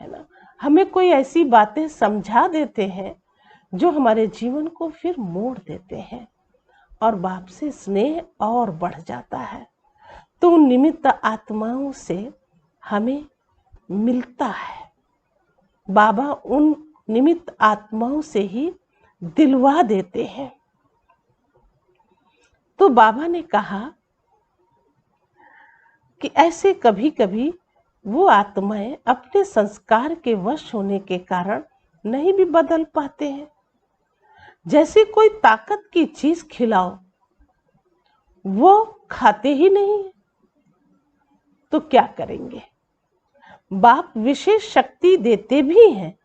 है ना, हमें कोई ऐसी बातें समझा देते हैं जो हमारे जीवन को फिर मोड़ देते हैं, और बाप से स्नेह और बढ़ जाता है। तो उन निमित्त आत्माओं से हमें मिलता है। बाबा उन निमित्त आत्माओं से ही दिलवा देते हैं। तो बाबा ने कहा कि ऐसे कभी कभी वो आत्माएं अपने संस्कार के वश होने के कारण नहीं भी बदल पाते हैं। जैसे कोई ताकत की चीज खिलाओ, वो खाते ही नहीं, तो क्या करेंगे? बाप विशेष शक्ति देते भी हैं,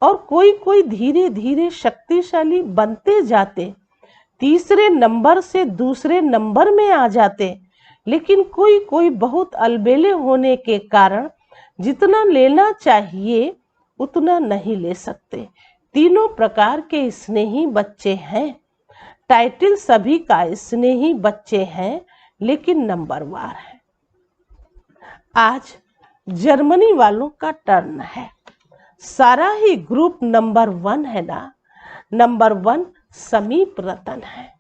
और कोई धीरे धीरे शक्तिशाली बनते जाते, तीसरे नंबर से दूसरे नंबर में आ जाते। लेकिन कोई बहुत अलबेले होने के कारण जितना लेना चाहिए उतना नहीं ले सकते। तीनों प्रकार के स्नेही बच्चे हैं, टाइटल सभी का स्नेही बच्चे हैं, लेकिन नंबरवार है। आज जर्मनी वालों का टर्न है। सारा ही ग्रुप नंबर 1 है ना। नंबर 1 समीप रतन है,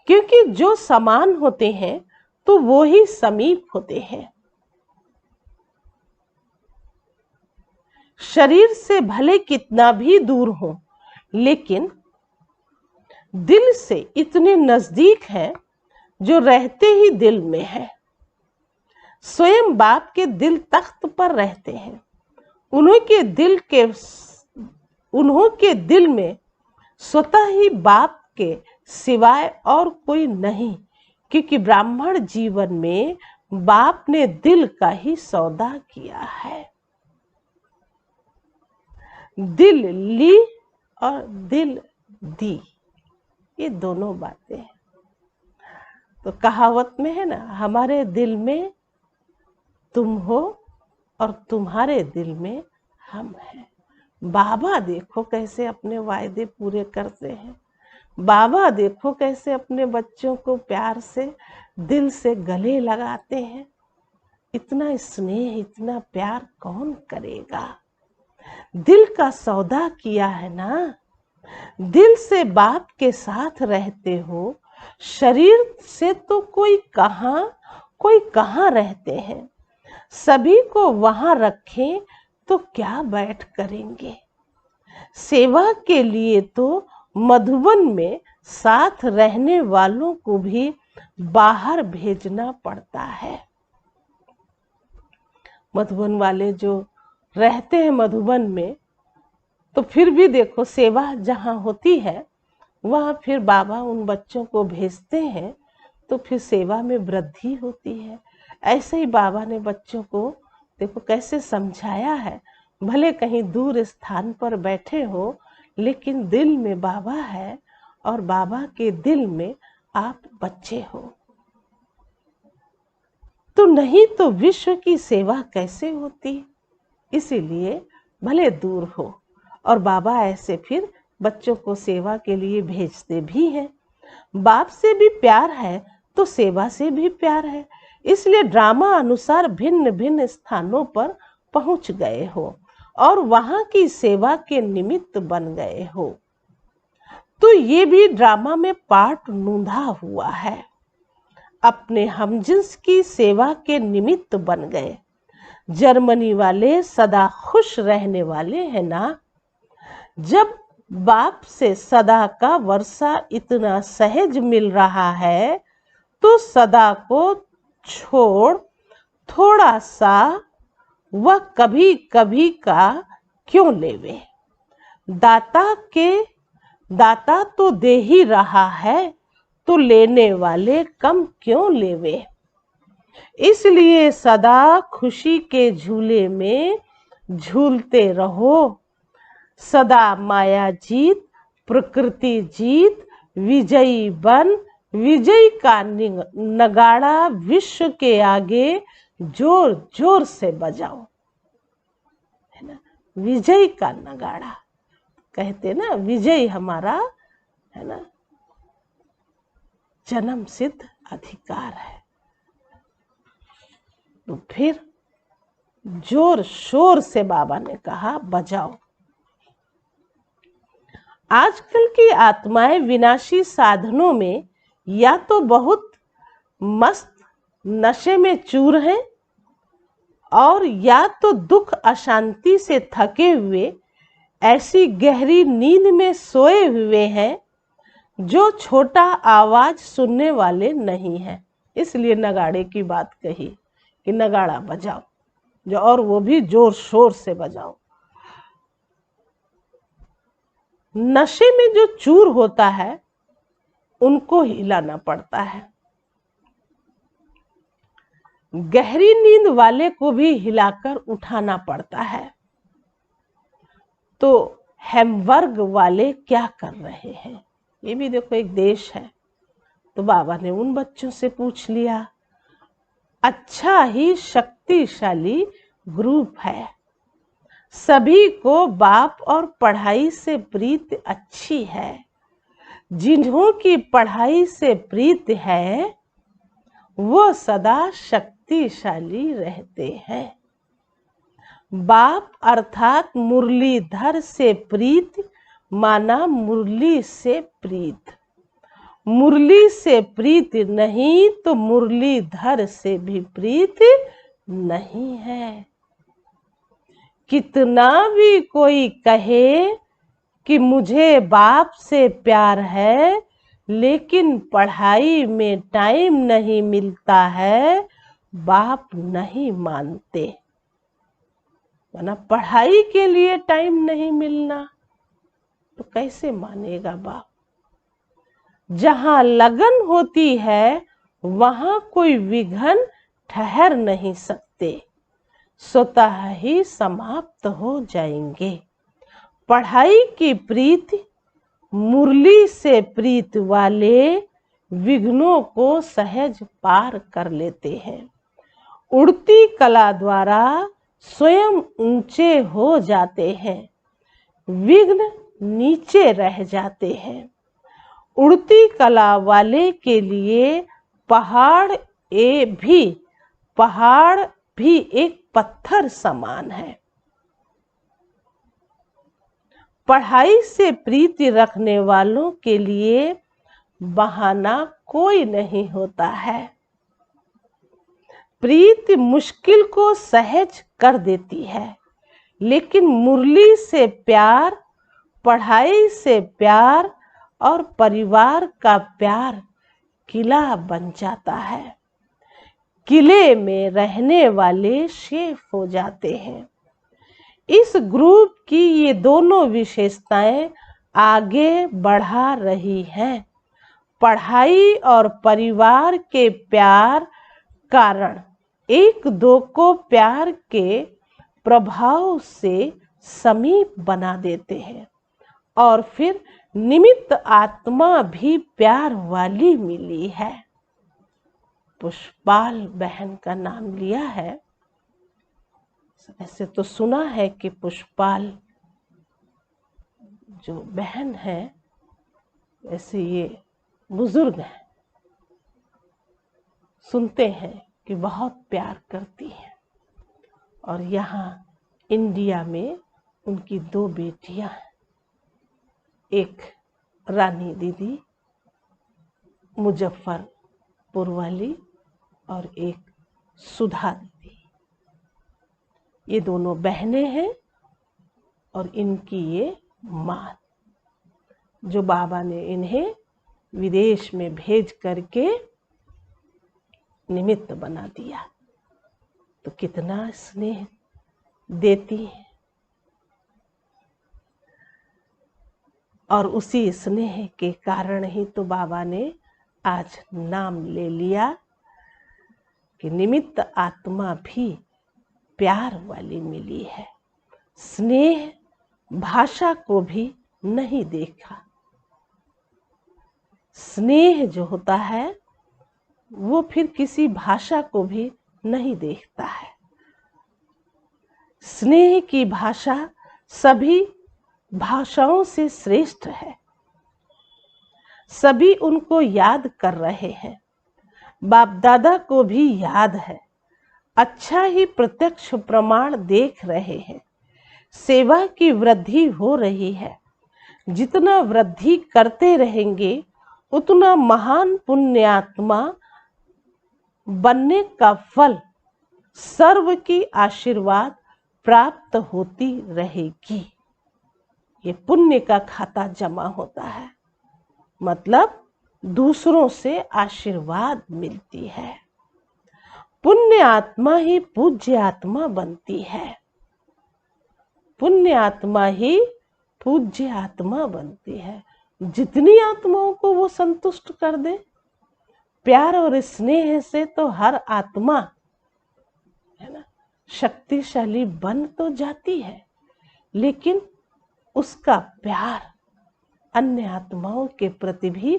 क्योंकि जो समान होते हैं तो वो ही समीप होते हैं। शरीर से भले कितना भी दूर हो, लेकिन दिल से इतने नजदीक हैं जो रहते ही दिल में है। स्वयं बाप के दिल तख्त पर रहते हैं। उन्होंने दिल में स्वतः ही बाप के सिवाय और कोई नहीं, क्योंकि ब्राह्मण जीवन में बाप ने दिल का ही सौदा किया है। दिल ली और दिल दी, ये दोनों बातें हैं। तो कहावत में है ना, हमारे दिल में तुम हो और तुम्हारे दिल में हम हैं। बाबा देखो कैसे अपने वायदे पूरे करते हैं। बाबा देखो कैसे अपने बच्चों को प्यार से दिल से गले लगाते हैं। इतना स्नेह, इतना प्यार कौन करेगा? दिल का सौदा किया है ना। दिल से बाप के साथ रहते हो शरीर से तो कोई कहाँ रहते हैं। सभी को वहां रखें तो क्या बैठ करेंगे। सेवा के लिए तो मधुबन में साथ रहने वालों को भी बाहर भेजना पड़ता है। मधुबन वाले जो रहते हैं मधुबन में, तो फिर भी देखो सेवा जहाँ होती है वहाँ फिर बाबा उन बच्चों को भेजते हैं, तो फिर सेवा में वृद्धि होती है। ऐसे ही बाबा ने बच्चों को देखो कैसे समझाया है। भले कहीं दूर स्थान पर बैठे हो, लेकिन दिल में बाबा है और बाबा के दिल में आप बच्चे हो। तो नहीं तो विश्व की सेवा कैसे होती। इसीलिए भले दूर हो, और बाबा ऐसे फिर बच्चों को सेवा के लिए भेजते भी हैं। बाप से भी प्यार है तो सेवा से भी प्यार है, इसलिए ड्रामा अनुसार भिन्न भिन्न स्थानों पर पहुंच गए हो और वहां की सेवा के निमित्त बन गए हो। तो ये भी ड्रामा में पार्ट नूंधा हुआ है। अपने हमजिन्स की सेवा के निमित्त बन गए। जर्मनी वाले सदा खुश रहने वाले हैं ना। जब बाप से सदा का वर्षा इतना सहज मिल रहा है, तो सदा को छोड़ थोड़ा सा वह कभी कभी का क्यों लेवे। दाता तो दे ही रहा है, तो लेने वाले कम क्यों लेवे। इसलिए सदा खुशी के झूले में झूलते रहो। सदा माया जीत, प्रकृति जीत, विजयी बन। विजय का नगाड़ा विश्व के आगे जोर जोर से बजाओ, है ना। विजय का नगाड़ा कहते ना, विजय हमारा है ना जन्म सिद्ध अधिकार है। तो फिर जोर शोर से बाबा ने कहा बजाओ। आजकल की आत्माएं विनाशी साधनों में या तो बहुत मस्त नशे में चूर हैं, और या तो दुख अशांति से थके हुए ऐसी गहरी नींद में सोए हुए हैं जो छोटा आवाज सुनने वाले नहीं हैं। इसलिए नगाड़े की बात कही कि नगाड़ा बजाओ, जो और वो भी जोर शोर से बजाओ। नशे में जो चूर होता है उनको हिलाना पड़ता है। गहरी नींद वाले को भी हिलाकर उठाना पड़ता है। तो हैम्बर्ग वाले क्या कर रहे हैं, ये भी देखो एक देश है। तो बाबा ने उन बच्चों से पूछ लिया। अच्छा ही शक्तिशाली ग्रुप है। सभी को बाप और पढ़ाई से प्रीति अच्छी है। जिन्हों की पढ़ाई से प्रीति है वो सदा शक्तिशाली रहते हैं। बाप अर्थात मुरलीधर से प्रीत माना मुरली से प्रीत। मुरली से प्रीत नहीं तो मुरलीधर से भी प्रीत नहीं है। कितना भी कोई कहे कि मुझे बाप से प्यार है, लेकिन पढ़ाई में टाइम नहीं मिलता है, बाप नहीं मानते। वरना पढ़ाई के लिए टाइम नहीं मिलना तो कैसे मानेगा बाप। जहां लगन होती है वहां कोई विघ्न ठहर नहीं सकते, स्वतः ही समाप्त हो जाएंगे। पढ़ाई की प्रीति मुरली से प्रीत वाले विघ्नों को सहज पार कर लेते हैं। उड़ती कला द्वारा स्वयं ऊंचे हो जाते हैं, विघ्न नीचे रह जाते हैं। उड़ती कला वाले के लिए पहाड़ भी एक पत्थर समान है। पढ़ाई से प्रीति रखने वालों के लिए बहाना कोई नहीं होता है। प्रीति मुश्किल को सहज कर देती है, लेकिन मुरली से प्यार, पढ़ाई से प्यार और परिवार का प्यार किला बन जाता है। किले में रहने वाले सेफ हो जाते हैं। इस ग्रुप की ये दोनों विशेषताएं आगे बढ़ा रही हैं। पढ़ाई और परिवार के प्यार कारण एक दो को प्यार के प्रभाव से समीप बना देते हैं और फिर निमित्त आत्मा भी प्यार वाली मिली है। पुष्पाल बहन का नाम लिया है। ऐसे तो सुना है कि पुष्पाल जो बहन है, ऐसे ये बुजुर्ग हैं, सुनते हैं कि बहुत प्यार करती हैं। और यहाँ इंडिया में उनकी 2 बेटियां हैं, एक रानी दीदी मुजफ्फरपुर वाली और एक सुधा दीदी। ये दोनों बहनें हैं और इनकी ये माँ, जो बाबा ने इन्हें विदेश में भेज करके निमित्त बना दिया। तो कितना स्नेह देती है, और उसी स्नेह के कारण ही तो बाबा ने आज नाम ले लिया कि निमित्त आत्मा भी प्यार वाली मिली है। स्नेह भाषा को भी नहीं देखा। स्नेह जो होता है वो फिर किसी भाषा को भी नहीं देखता है। स्नेह की भाषा सभी भाषाओं से श्रेष्ठ है। सभी उनको याद कर रहे हैं। बाप दादा को भी याद है। अच्छा ही प्रत्यक्ष प्रमाण देख रहे हैं। सेवा की वृद्धि हो रही है। जितना वृद्धि करते रहेंगे उतना महान पुण्यात्मा बनने का फल, सर्व की आशीर्वाद प्राप्त होती रहेगी। ये पुण्य का खाता जमा होता है, मतलब दूसरों से आशीर्वाद मिलती है। पुण्य आत्मा ही पूज्य आत्मा बनती है। पुण्य आत्मा ही पूज्य आत्मा बनती है। जितनी आत्माओं को वो संतुष्ट कर दे, प्यार और स्नेह से तो हर आत्मा है ना शक्तिशाली बन तो जाती है, लेकिन उसका प्यार अन्य आत्माओं के प्रति भी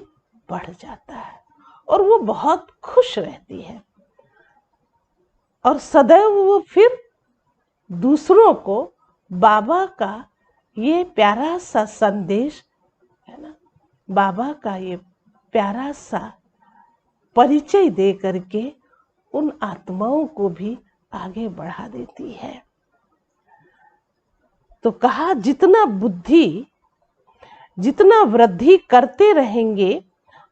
बढ़ जाता है और वो बहुत खुश रहती है। और सदैव वो फिर दूसरों को बाबा का ये प्यारा सा संदेश है ना, बाबा का ये प्यारा सा परिचय दे करके उन आत्माओं को भी आगे बढ़ा देती है। तो कहा जितना वृद्धि करते रहेंगे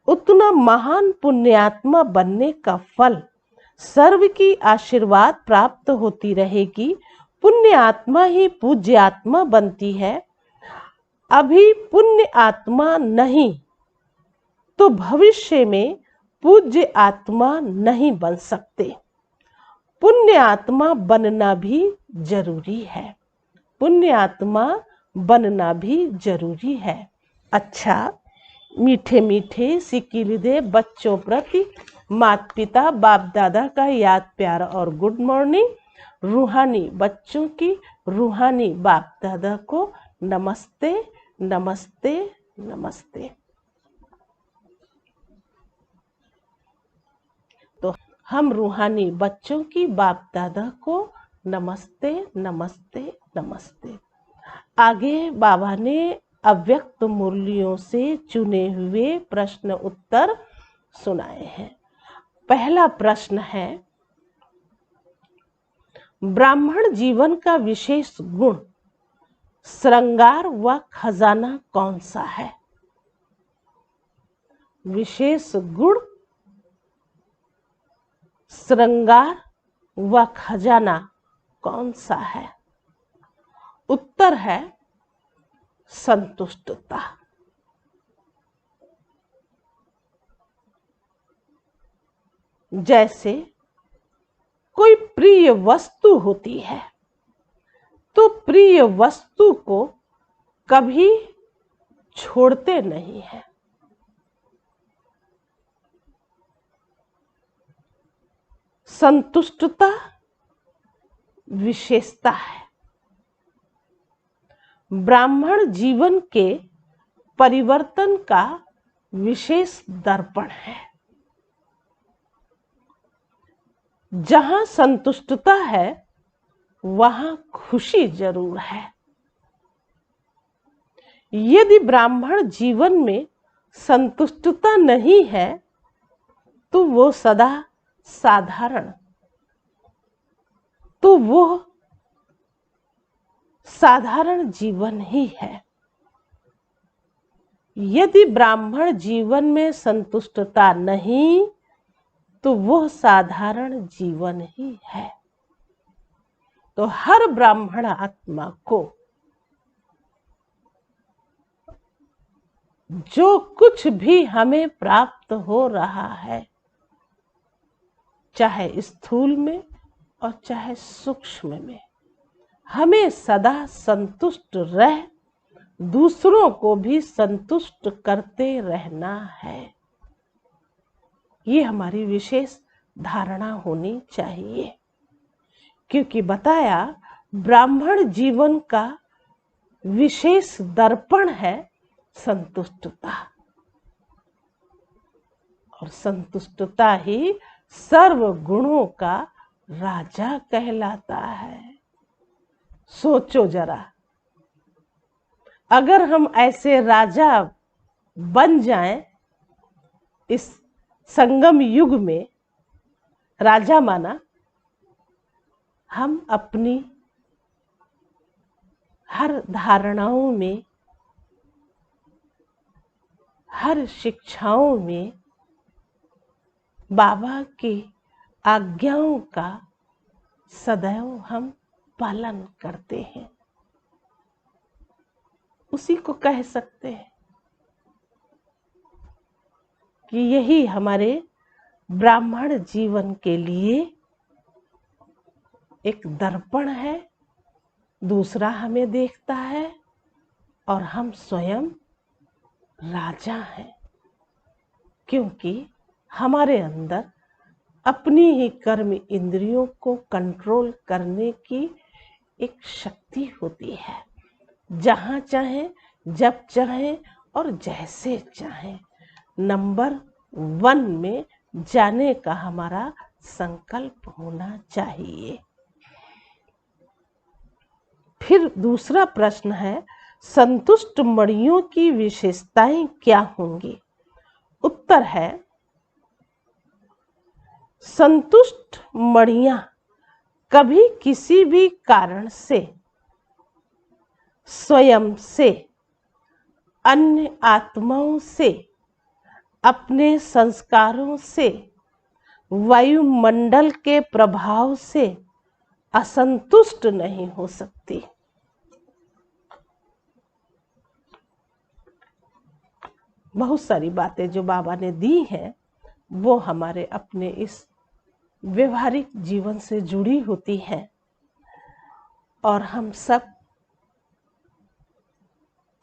उतना महान पुण्यात्मा बनने का फल, सर्व की आशीर्वाद प्राप्त होती रहेगी। पुण्य आत्मा ही पूज्य आत्मा बनती है। अभी पुण्य आत्मा नहीं तो भविष्य में पूज्य आत्मा नहीं बन सकते। पुण्य आत्मा बनना भी जरूरी है। पुण्य आत्मा बनना भी जरूरी है। अच्छा, मीठे मीठे सिकिलिदे बच्चों प्रति माता पिता बाप दादा का याद प्यार और गुड मॉर्निंग। रूहानी बच्चों की रूहानी बाप दादा को नमस्ते नमस्ते नमस्ते। तो हम रूहानी बच्चों की बाप दादा को नमस्ते नमस्ते नमस्ते। आगे बाबा ने अव्यक्त मुरलियों से चुने हुए प्रश्न उत्तर सुनाए हैं। पहला प्रश्न है, ब्राह्मण जीवन का विशेष गुण, श्रृंगार व खजाना कौन सा है? विशेष गुण, श्रृंगार व खजाना कौन सा है? उत्तर है संतुष्टता। जैसे कोई प्रिय वस्तु होती है तो प्रिय वस्तु को कभी छोड़ते नहीं है। संतुष्टता विशेषता है। ब्राह्मण जीवन के परिवर्तन का विशेष दर्पण है। जहां संतुष्टता है वहां खुशी जरूर है। यदि ब्राह्मण जीवन में संतुष्टता नहीं है तो वो सदा साधारण, तो वो साधारण जीवन ही है। यदि ब्राह्मण जीवन में संतुष्टता नहीं तो वो साधारण जीवन ही है। तो हर ब्राह्मण आत्मा को जो कुछ भी हमें प्राप्त हो रहा है, चाहे स्थूल में और चाहे सूक्ष्म में, हमें सदा संतुष्ट रह दूसरों को भी संतुष्ट करते रहना है। ये हमारी विशेष धारणा होनी चाहिए, क्योंकि बताया ब्राह्मण जीवन का विशेष दर्पण है संतुष्टता, और संतुष्टता ही सर्व गुणों का राजा कहलाता है। सोचो जरा, अगर हम ऐसे राजा बन जाएं, इस संगम युग में राजा माना, हम अपनी हर धारणाओं में, हर शिक्षाओं में बाबा की आज्ञाओं का सदैव हम पालन करते हैं, उसी को कह सकते हैं कि यही हमारे ब्राह्मण जीवन के लिए एक दर्पण है। दूसरा हमें देखता है और हम स्वयं राजा हैं, क्योंकि हमारे अंदर अपनी ही कर्म इंद्रियों को कंट्रोल करने की एक शक्ति होती है। जहाँ चाहे, जब चाहे और जैसे चाहे नंबर 1 में जाने का हमारा संकल्प होना चाहिए। फिर दूसरा प्रश्न है, संतुष्ट मणियों की विशेषताएं क्या होंगी? उत्तर है, संतुष्ट मणियां कभी किसी भी कारण से, स्वयं से, अन्य आत्माओं से, अपने संस्कारों से, वायुमंडल के प्रभाव से असंतुष्ट नहीं हो सकती। बहुत सारी बातें जो बाबा ने दी हैं वो हमारे अपने इस व्यवहारिक जीवन से जुड़ी होती हैं, और हम सब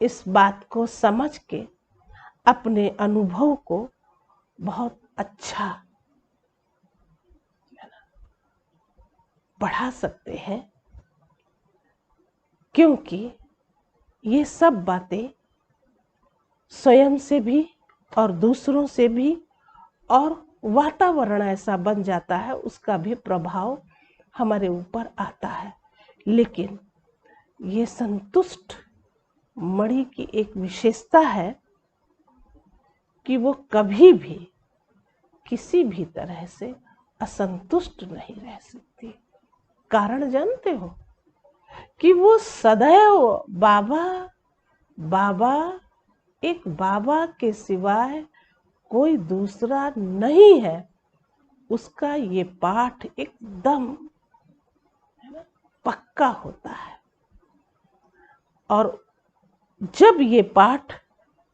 इस बात को समझ के अपने अनुभव को बहुत अच्छा बढ़ा सकते हैं, क्योंकि ये सब बातें स्वयं से भी और दूसरों से भी, और वातावरण ऐसा बन जाता है उसका भी प्रभाव हमारे ऊपर आता है। लेकिन ये संतुष्ट मणि की एक विशेषता है कि वो कभी भी किसी भी तरह से असंतुष्ट नहीं रह सकती। कारण जानते हो कि वो सदैव बाबा बाबा, एक बाबा के सिवाय कोई दूसरा नहीं है, उसका ये पाठ एकदम पक्का होता है। और जब ये पाठ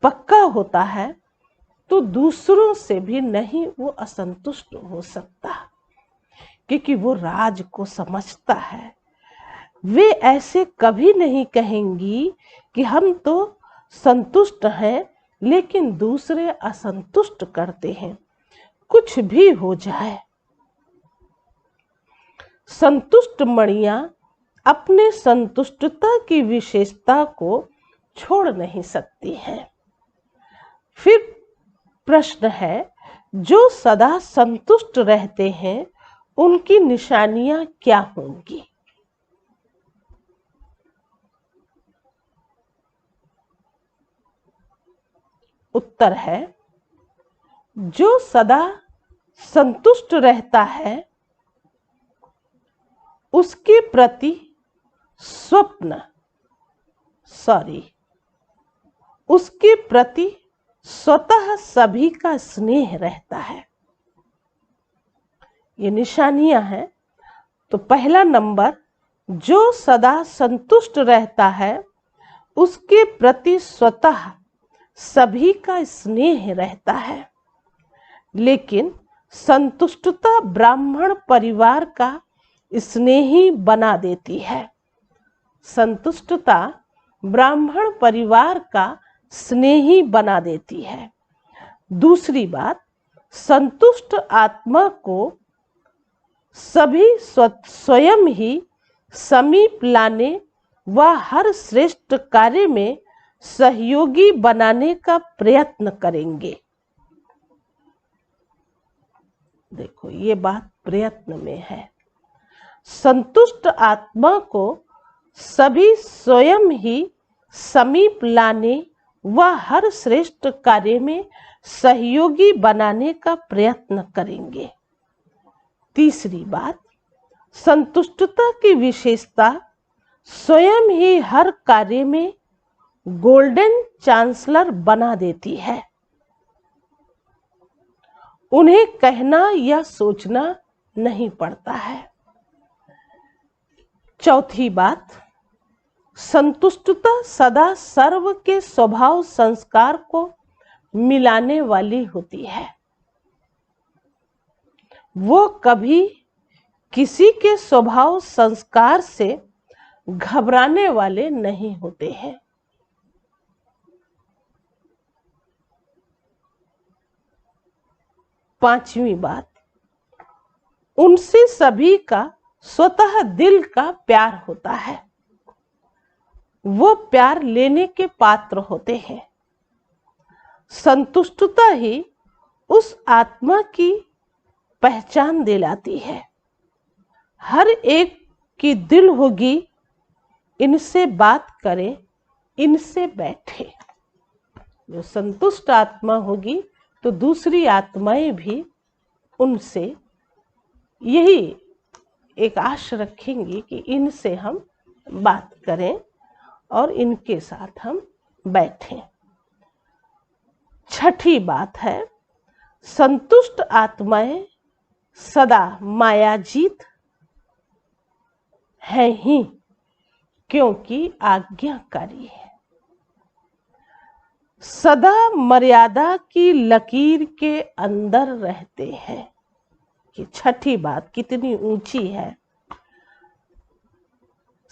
पक्का होता है तो दूसरों से भी नहीं वो असंतुष्ट हो सकता, क्योंकि वो राज को समझता है। वे ऐसे कभी नहीं कहेंगी कि हम तो संतुष्ट हैं लेकिन दूसरे असंतुष्ट करते हैं। कुछ भी हो जाए, संतुष्ट मणियां अपने संतुष्टता की विशेषता को छोड़ नहीं सकती हैं। फिर प्रश्न है, जो सदा संतुष्ट रहते हैं उनकी निशानियां क्या होंगी? उत्तर है, जो सदा संतुष्ट रहता है उसके प्रति उसके प्रति स्वतः सभी का स्नेह रहता है। ये निशानियां हैं। तो पहला नंबर, जो सदा संतुष्ट रहता है उसके प्रति स्वतः सभी का स्नेह रहता है। लेकिन संतुष्टता ब्राह्मण परिवार का स्नेही बना देती है। संतुष्टता ब्राह्मण परिवार का स्नेही बना देती है। दूसरी बात, संतुष्ट आत्मा को सभी स्वयं ही समीप लाने व हर श्रेष्ठ कार्य में सहयोगी बनाने का प्रयत्न करेंगे। देखो, ये बात प्रयत्न में है। संतुष्ट आत्मा को सभी स्वयं ही समीप लाने व हर श्रेष्ठ कार्य में सहयोगी बनाने का प्रयत्न करेंगे। तीसरी बात, संतुष्टता की विशेषता स्वयं ही हर कार्य में गोल्डन चांसलर बना देती है। उन्हें कहना या सोचना नहीं पड़ता है। चौथी बात, संतुष्टता सदा सर्व के स्वभाव संस्कार को मिलाने वाली होती है। वो कभी किसी के स्वभाव संस्कार से घबराने वाले नहीं होते हैं। पांचवी बात, उनसे सभी का स्वतः दिल का प्यार होता है। वो प्यार लेने के पात्र होते हैं। संतुष्टता ही उस आत्मा की पहचान दिलाती है। हर एक की दिल होगी, इनसे बात करें, इनसे बैठे। जो संतुष्ट आत्मा होगी तो दूसरी आत्माएं भी उनसे यही एक आश रखेंगी कि इनसे हम बात करें और इनके साथ हम बैठें। छठी बात है, संतुष्ट आत्माएं सदा मायाजीत है ही, क्योंकि आज्ञाकारी है। सदा मर्यादा की लकीर के अंदर रहते हैं। कि छठी बात कितनी ऊंची है।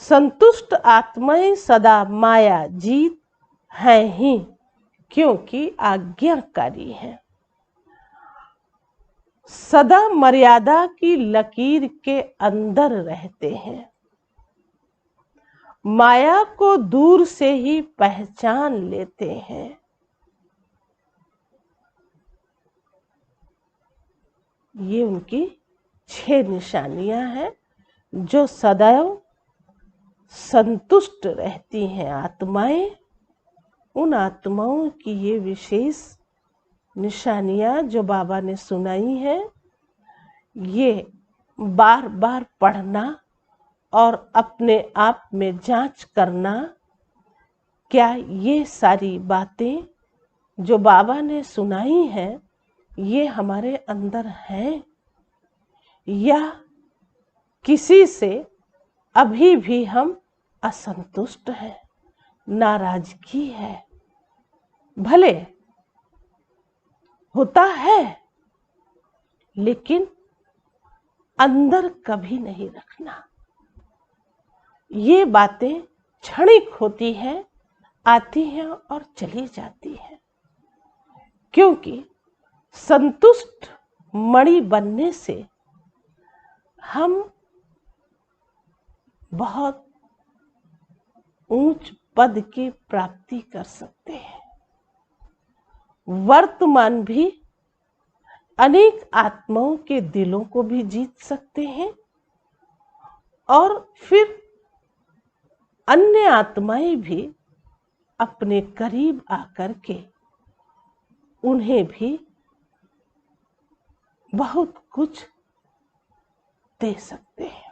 संतुष्ट आत्माएं सदा माया जीत है ही, क्योंकि आज्ञाकारी है। सदा मर्यादा की लकीर के अंदर रहते हैं। माया को दूर से ही पहचान लेते हैं। ये उनकी 6 निशानियां हैं जो सदैव संतुष्ट रहती हैं आत्माएं। उन आत्माओं की ये विशेष निशानियां जो बाबा ने सुनाई हैं, ये बार बार पढ़ना और अपने आप में जांच करना, क्या ये सारी बातें जो बाबा ने सुनाई हैं ये हमारे अंदर है या किसी से अभी भी हम असंतुष्ट हैं, नाराजगी है। भले होता है, लेकिन अंदर कभी नहीं रखना। ये बातें क्षणिक होती हैं, आती हैं और चली जाती हैं, क्योंकि संतुष्ट मणि बनने से हम बहुत ऊंच पद की प्राप्ति कर सकते हैं। वर्तमान भी अनेक आत्माओं के दिलों को भी जीत सकते हैं और फिर अन्य आत्माएं भी अपने करीब आकर के उन्हें भी बहुत कुछ दे सकते हैं।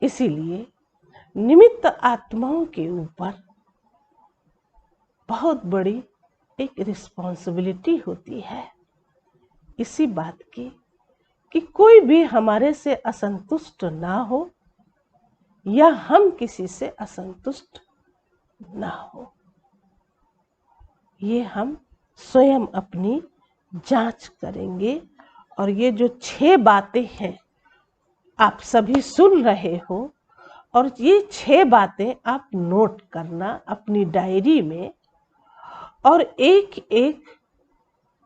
इसीलिए निमित्त आत्माओं के ऊपर बहुत बड़ी एक रिस्पॉन्सिबिलिटी होती है इसी बात की कि कोई भी हमारे से असंतुष्ट ना हो या हम किसी से असंतुष्ट ना हो। ये हम स्वयं अपनी जांच करेंगे। और ये जो 6 बातें हैं आप सभी सुन रहे हो, और ये 6 बातें आप नोट करना अपनी डायरी में, और एक एक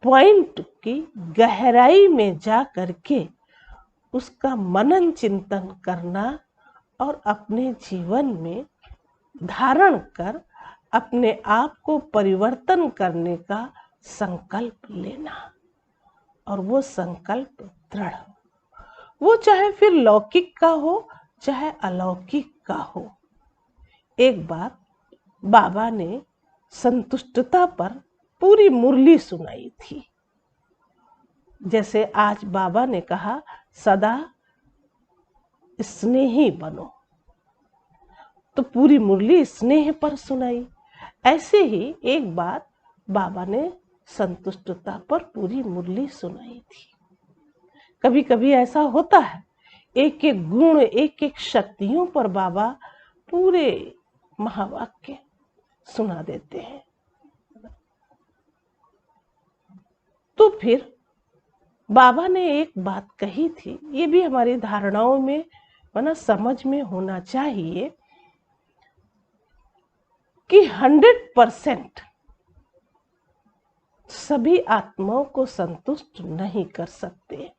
पॉइंट की गहराई में जा करके उसका मनन चिंतन करना और अपने जीवन में धारण कर अपने आप को परिवर्तन करने का संकल्प लेना। और वो संकल्प दृढ़ हो, वो चाहे फिर लौकिक का हो चाहे अलौकिक का हो। एक बार बाबा ने संतुष्टता पर पूरी मुरली सुनाई थी। जैसे आज बाबा ने कहा सदा स्नेही बनो, तो पूरी मुरली स्नेह पर सुनाई। ऐसे ही एक बार बाबा ने संतुष्टता पर पूरी मुरली सुनाई थी। कभी कभी ऐसा होता है, एक एक गुण एक एक शक्तियों पर बाबा पूरे महावाक्य सुना देते हैं। तो फिर बाबा ने एक बात कही थी, ये भी हमारी धारणाओं में माना समझ में होना चाहिए कि 100% सभी आत्माओं को संतुष्ट नहीं कर सकते।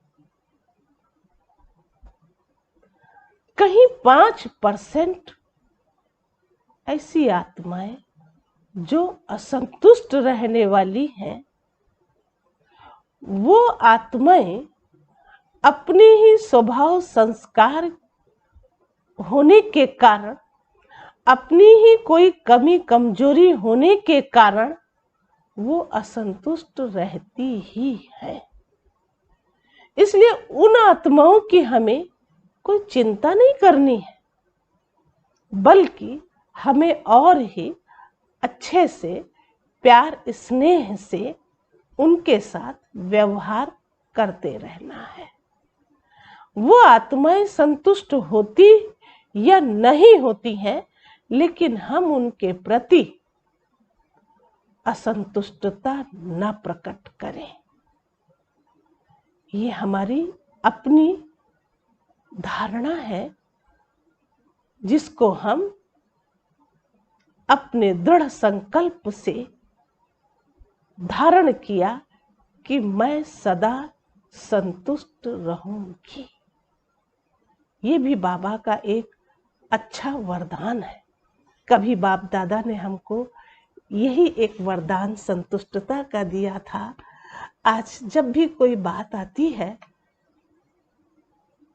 कहीं 5% ऐसी आत्माएं जो असंतुष्ट रहने वाली हैं, वो आत्माएं अपने ही स्वभाव संस्कार होने के कारण, अपनी ही कोई कमी कमजोरी होने के कारण वो असंतुष्ट रहती ही है। इसलिए उन आत्माओं की हमें कोई चिंता नहीं करनी है, बल्कि हमें और ही अच्छे से प्यार स्नेह से उनके साथ व्यवहार करते रहना है। वो आत्माएं संतुष्ट होती या नहीं होती हैं, लेकिन हम उनके प्रति असंतुष्टता न प्रकट करें। ये हमारी अपनी धारणा है, जिसको हम अपने दृढ़ संकल्प से धारण किया कि मैं सदा संतुष्ट रहूंगी। ये भी बाबा का एक अच्छा वरदान है। कभी बाप दादा ने हमको यही एक वरदान संतुष्टता का दिया था। आज जब भी कोई बात आती है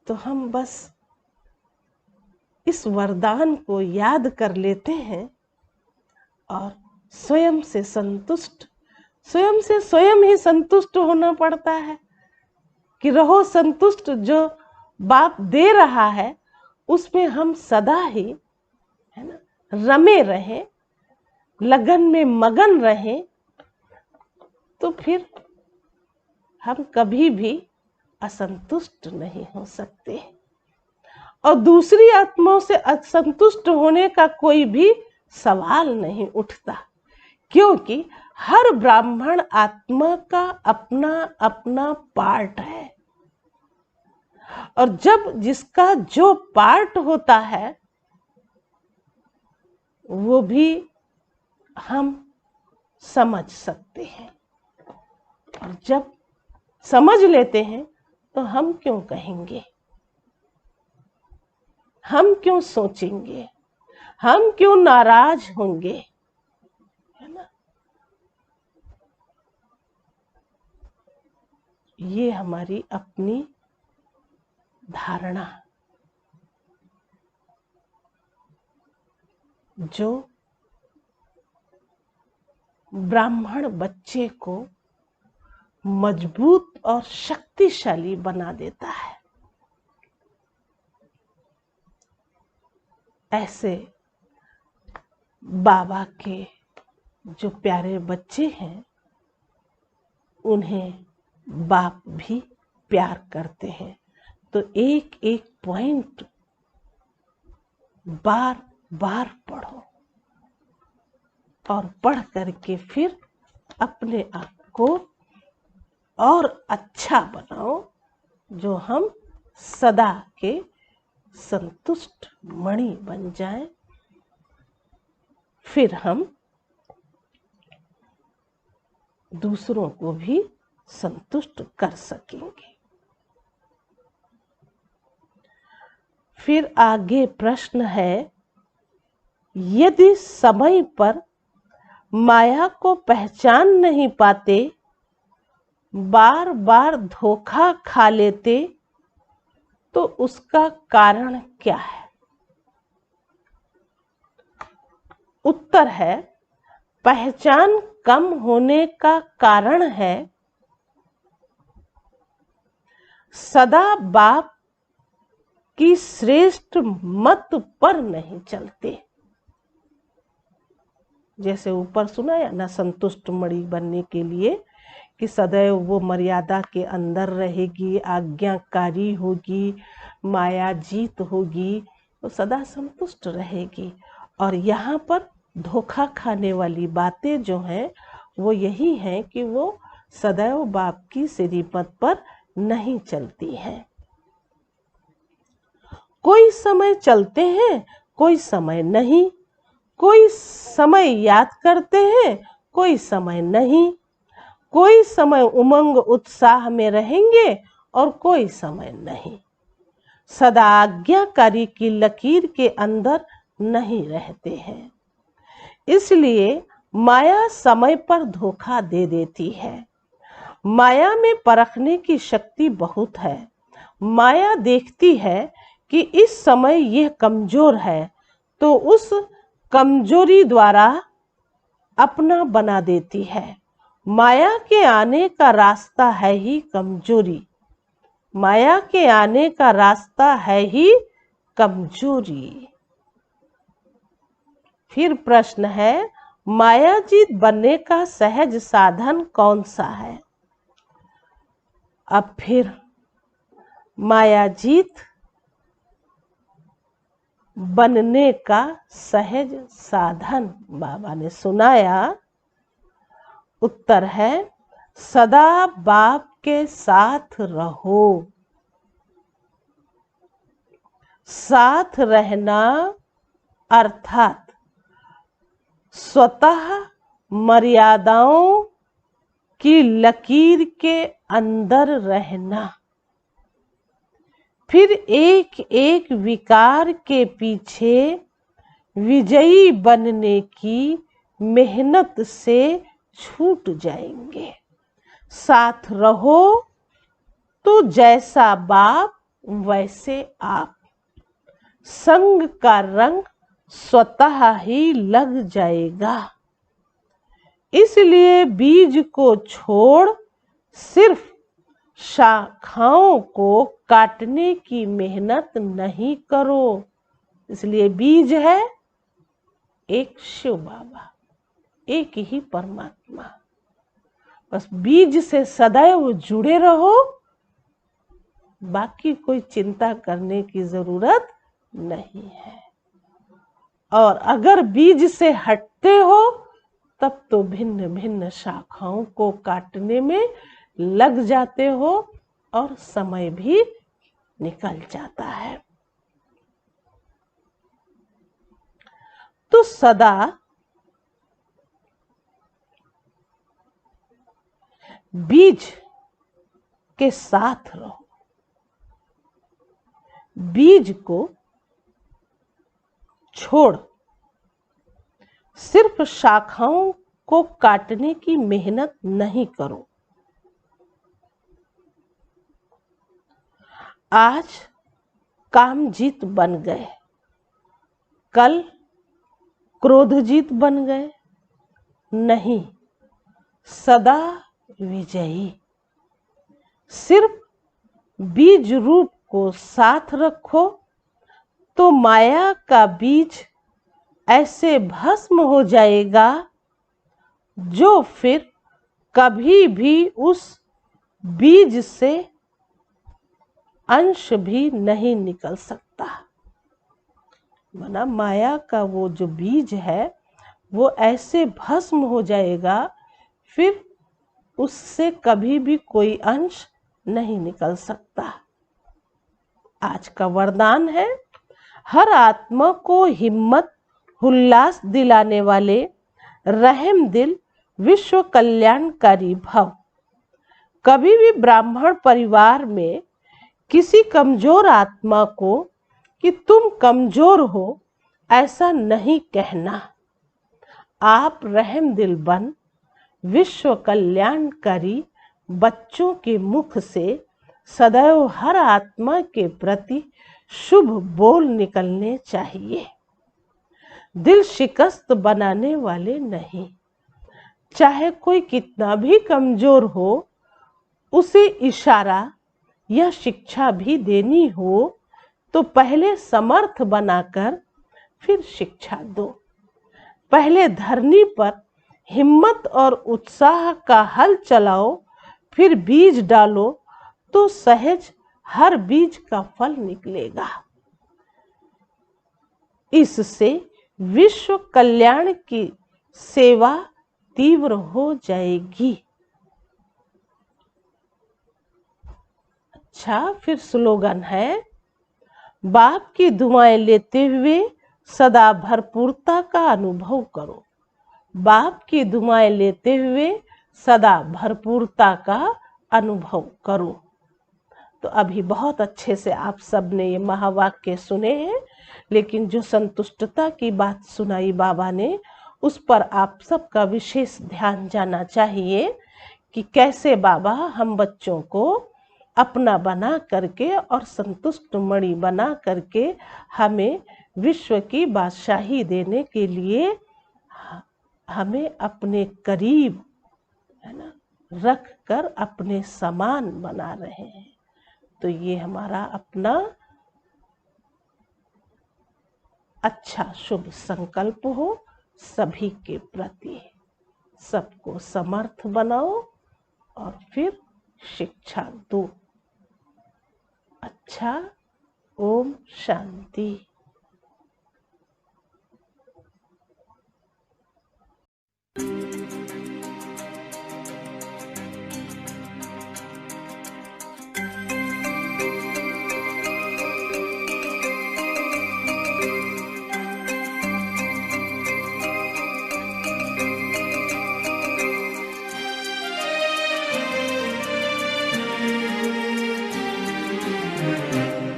तो हम बस इस वरदान को याद कर लेते हैं और स्वयं से स्वयं ही संतुष्ट होना पड़ता है कि रहो संतुष्ट। जो बाप दे रहा है उसमें हम सदा ही है ना रमे रहें, लगन में मगन रहें, तो फिर हम कभी भी असंतुष्ट नहीं हो सकते और दूसरी आत्माओं से असंतुष्ट होने का कोई भी सवाल नहीं उठता, क्योंकि हर ब्राह्मण आत्मा का अपना अपना पार्ट है और जब जिसका जो पार्ट होता है वो भी हम समझ सकते हैं और जब समझ लेते हैं तो हम क्यों कहेंगे, हम क्यों सोचेंगे, हम क्यों नाराज होंगे, है ना। ये हमारी अपनी धारणा जो ब्राह्मण बच्चे को मजबूत और शक्तिशाली बना देता है। ऐसे बाबा के जो प्यारे बच्चे हैं उन्हें बाप भी प्यार करते हैं। तो एक एक पॉइंट बार बार पढ़ो और पढ़ करके फिर अपने आप को और अच्छा बनाओ, जो हम सदा के संतुष्ट मणि बन जाएं। फिर हम दूसरों को भी संतुष्ट कर सकेंगे। फिर आगे प्रश्न है, यदि समय पर माया को पहचान नहीं पाते, बार बार धोखा खा लेते, तो उसका कारण क्या है? उत्तर है, पहचान कम होने का कारण है सदा बाप की श्रेष्ठ मत पर नहीं चलते। जैसे ऊपर सुनाया ना, संतुष्ट मणि बनने के लिए कि सदैव वो मर्यादा के अंदर रहेगी, आज्ञाकारी होगी, माया जीत होगी, वो सदा संतुष्ट रहेगी। और यहाँ पर धोखा खाने वाली बातें जो हैं वो यही हैं कि वो सदैव बाप की श्रीमत पर नहीं चलती हैं। कोई समय चलते हैं, कोई समय नहीं, कोई समय याद करते हैं, कोई समय नहीं, कोई समय उमंग उत्साह में रहेंगे और कोई समय नहीं, सदा आज्ञाकारी की लकीर के अंदर नहीं रहते हैं। इसलिए माया समय पर धोखा दे देती है। माया में परखने की शक्ति बहुत है। माया देखती है कि इस समय यह कमजोर है तो उस कमजोरी द्वारा अपना बना देती है। माया के आने का रास्ता है ही कमजोरी, माया के आने का रास्ता है ही कमजोरी। फिर प्रश्न है, मायाजीत बनने का सहज साधन कौन सा है? अब फिर मायाजीत बनने का सहज साधन बाबा ने सुनाया। उत्तर है, सदा बाप के साथ रहो। साथ रहना अर्थात स्वतः मर्यादाओं की लकीर के अंदर रहना, फिर एक एक विकार के पीछे विजयी बनने की मेहनत से छूट जाएंगे। साथ रहो तो जैसा बाप वैसे आप, संग का रंग स्वतः ही लग जाएगा। इसलिए बीज को छोड़ सिर्फ शाखाओं को काटने की मेहनत नहीं करो। इसलिए बीज है एक शिव बाबा, एक ही परमात्मा। बस बीज से सदैव जुड़े रहो, बाकी कोई चिंता करने की जरूरत नहीं है। और अगर बीज से हटते हो तब तो भिन्न भिन्न शाखाओं को काटने में लग जाते हो और समय भी निकल जाता है। तो सदा बीज के साथ रहो, बीज को छोड़ सिर्फ शाखाओं को काटने की मेहनत नहीं करो। आज कामजीत बन गए, कल क्रोधजीत बन गए, नहीं, सदा विजयी। सिर्फ बीज रूप को साथ रखो तो माया का बीज ऐसे भस्म हो जाएगा जो फिर कभी भी उस बीज से अंश भी नहीं निकल सकता। माना माया का वो जो बीज है वो ऐसे भस्म हो जाएगा, फिर उससे कभी भी कोई अंश नहीं निकल सकता। आज का वरदान है, हर आत्मा को हिम्मत उल्लास दिलाने वाले रहम दिल विश्व कल्याणकारी भव। कभी भी ब्राह्मण परिवार में किसी कमजोर आत्मा को कि तुम कमजोर हो ऐसा नहीं कहना। आप रहम दिल बन विश्व कल्याणकारी बच्चों के मुख से सदैव हर आत्मा के प्रति शुभ बोल निकलने चाहिए। दिल शिकस्त बनाने वाले नहीं। चाहे कोई कितना भी कमजोर हो, उसे इशारा या शिक्षा भी देनी हो तो पहले समर्थ बनाकर फिर शिक्षा दो। पहले धरनी पर हिम्मत और उत्साह का हल चलाओ, फिर बीज डालो तो सहज हर बीज का फल निकलेगा। इससे विश्व कल्याण की सेवा तीव्र हो जाएगी। अच्छा, फिर स्लोगन है, बाप की दुआएं लेते हुए सदा भरपूरता का अनुभव करो। बाप की दुआएं लेते हुए सदा भरपूरता का अनुभव करो। तो अभी बहुत अच्छे से आप सब ने ये महावाक्य सुने हैं, लेकिन जो संतुष्टता की बात सुनाई बाबा ने, उस पर आप सबका विशेष ध्यान जाना चाहिए कि कैसे बाबा हम बच्चों को अपना बना करके और संतुष्ट मणि बना करके हमें विश्व की बादशाही देने के लिए हमें अपने करीब, है ना, रख कर अपने समान बना रहे हैं। तो ये हमारा अपना अच्छा शुभ संकल्प हो सभी के प्रति। सबको समर्थ बनाओ और फिर शिक्षा दो। अच्छा, ओम शांति।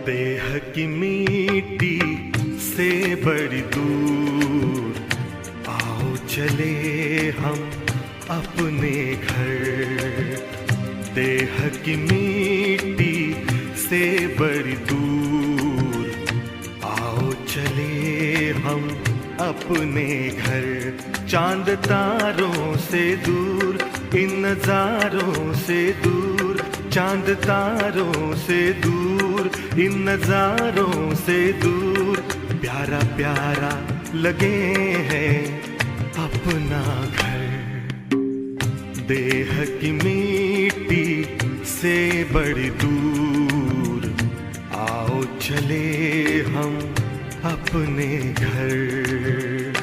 देह की मिट्टी से बड़ी दूर आओ चले हम अपने घर। देह की मिट्टी से बड़ी दूर आओ चले हम अपने घर। चांद तारों से दूर, इन नजारों से दूर, चांद तारों से दूर, इन नजारों से दूर, प्यारा प्यारा लगे है अपना घर। देह की मिट्टी से बड़ी दूर, आओ चले हम अपने घर।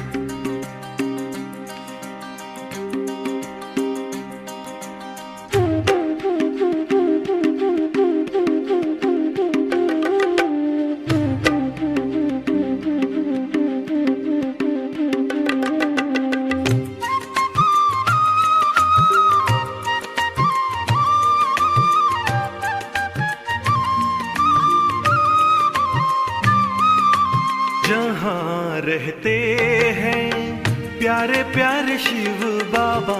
जहाँ रहते हैं प्यारे प्यारे शिव बाबा,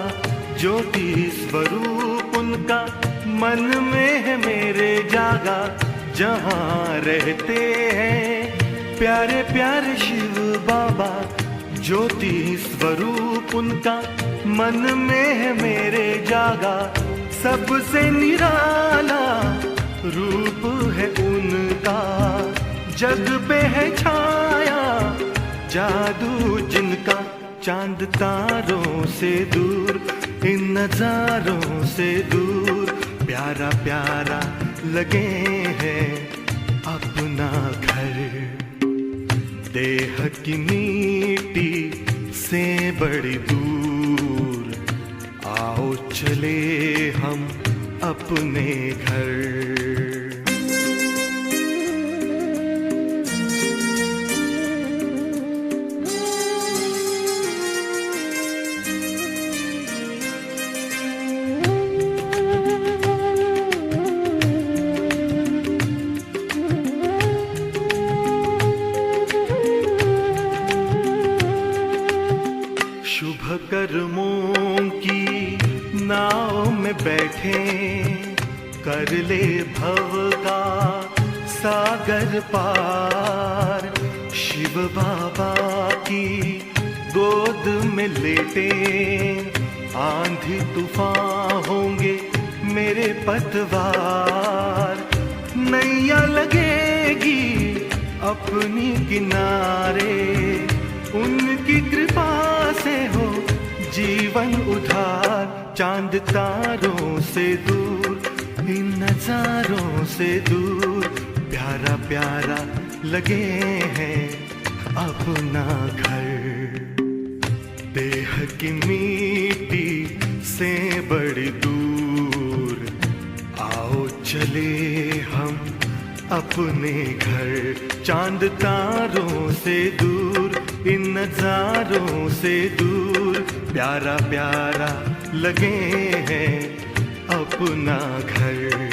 ज्योति स्वरूप उनका मन में है मेरे जागा। जहाँ रहते हैं प्यारे प्यारे शिव बाबा, ज्योति स्वरूप उनका मन में है मेरे जागा। सबसे निराला रूप है उनका, जग पे है छाया जादू जिनका। चांद तारों से दूर, इन नजारों से दूर, प्यारा प्यारा लगे हैं अपना घर। देह की मिट्टी से बड़ी दूर, आओ चले हम अपने घर। शुभ कर्मों की नाव में बैठे, कर ले भव का सागर पार। शिव बाबा की गोद में लेटे, आंधी तूफान होंगे मेरे पतवार। नैया लगेगी अपनी किनारे, उनकी कृपा से हो जीवन उधार। चांद तारों से दूर, इन नजारों से दूर, प्यारा प्यारा लगे हैं अपना घर। देह की मिट्टी से बड़ी दूर, आओ चले हम अपने घर। चांद तारों से दूर, इन नजारों से दूर, प्यारा प्यारा लगे हैं अपना घर।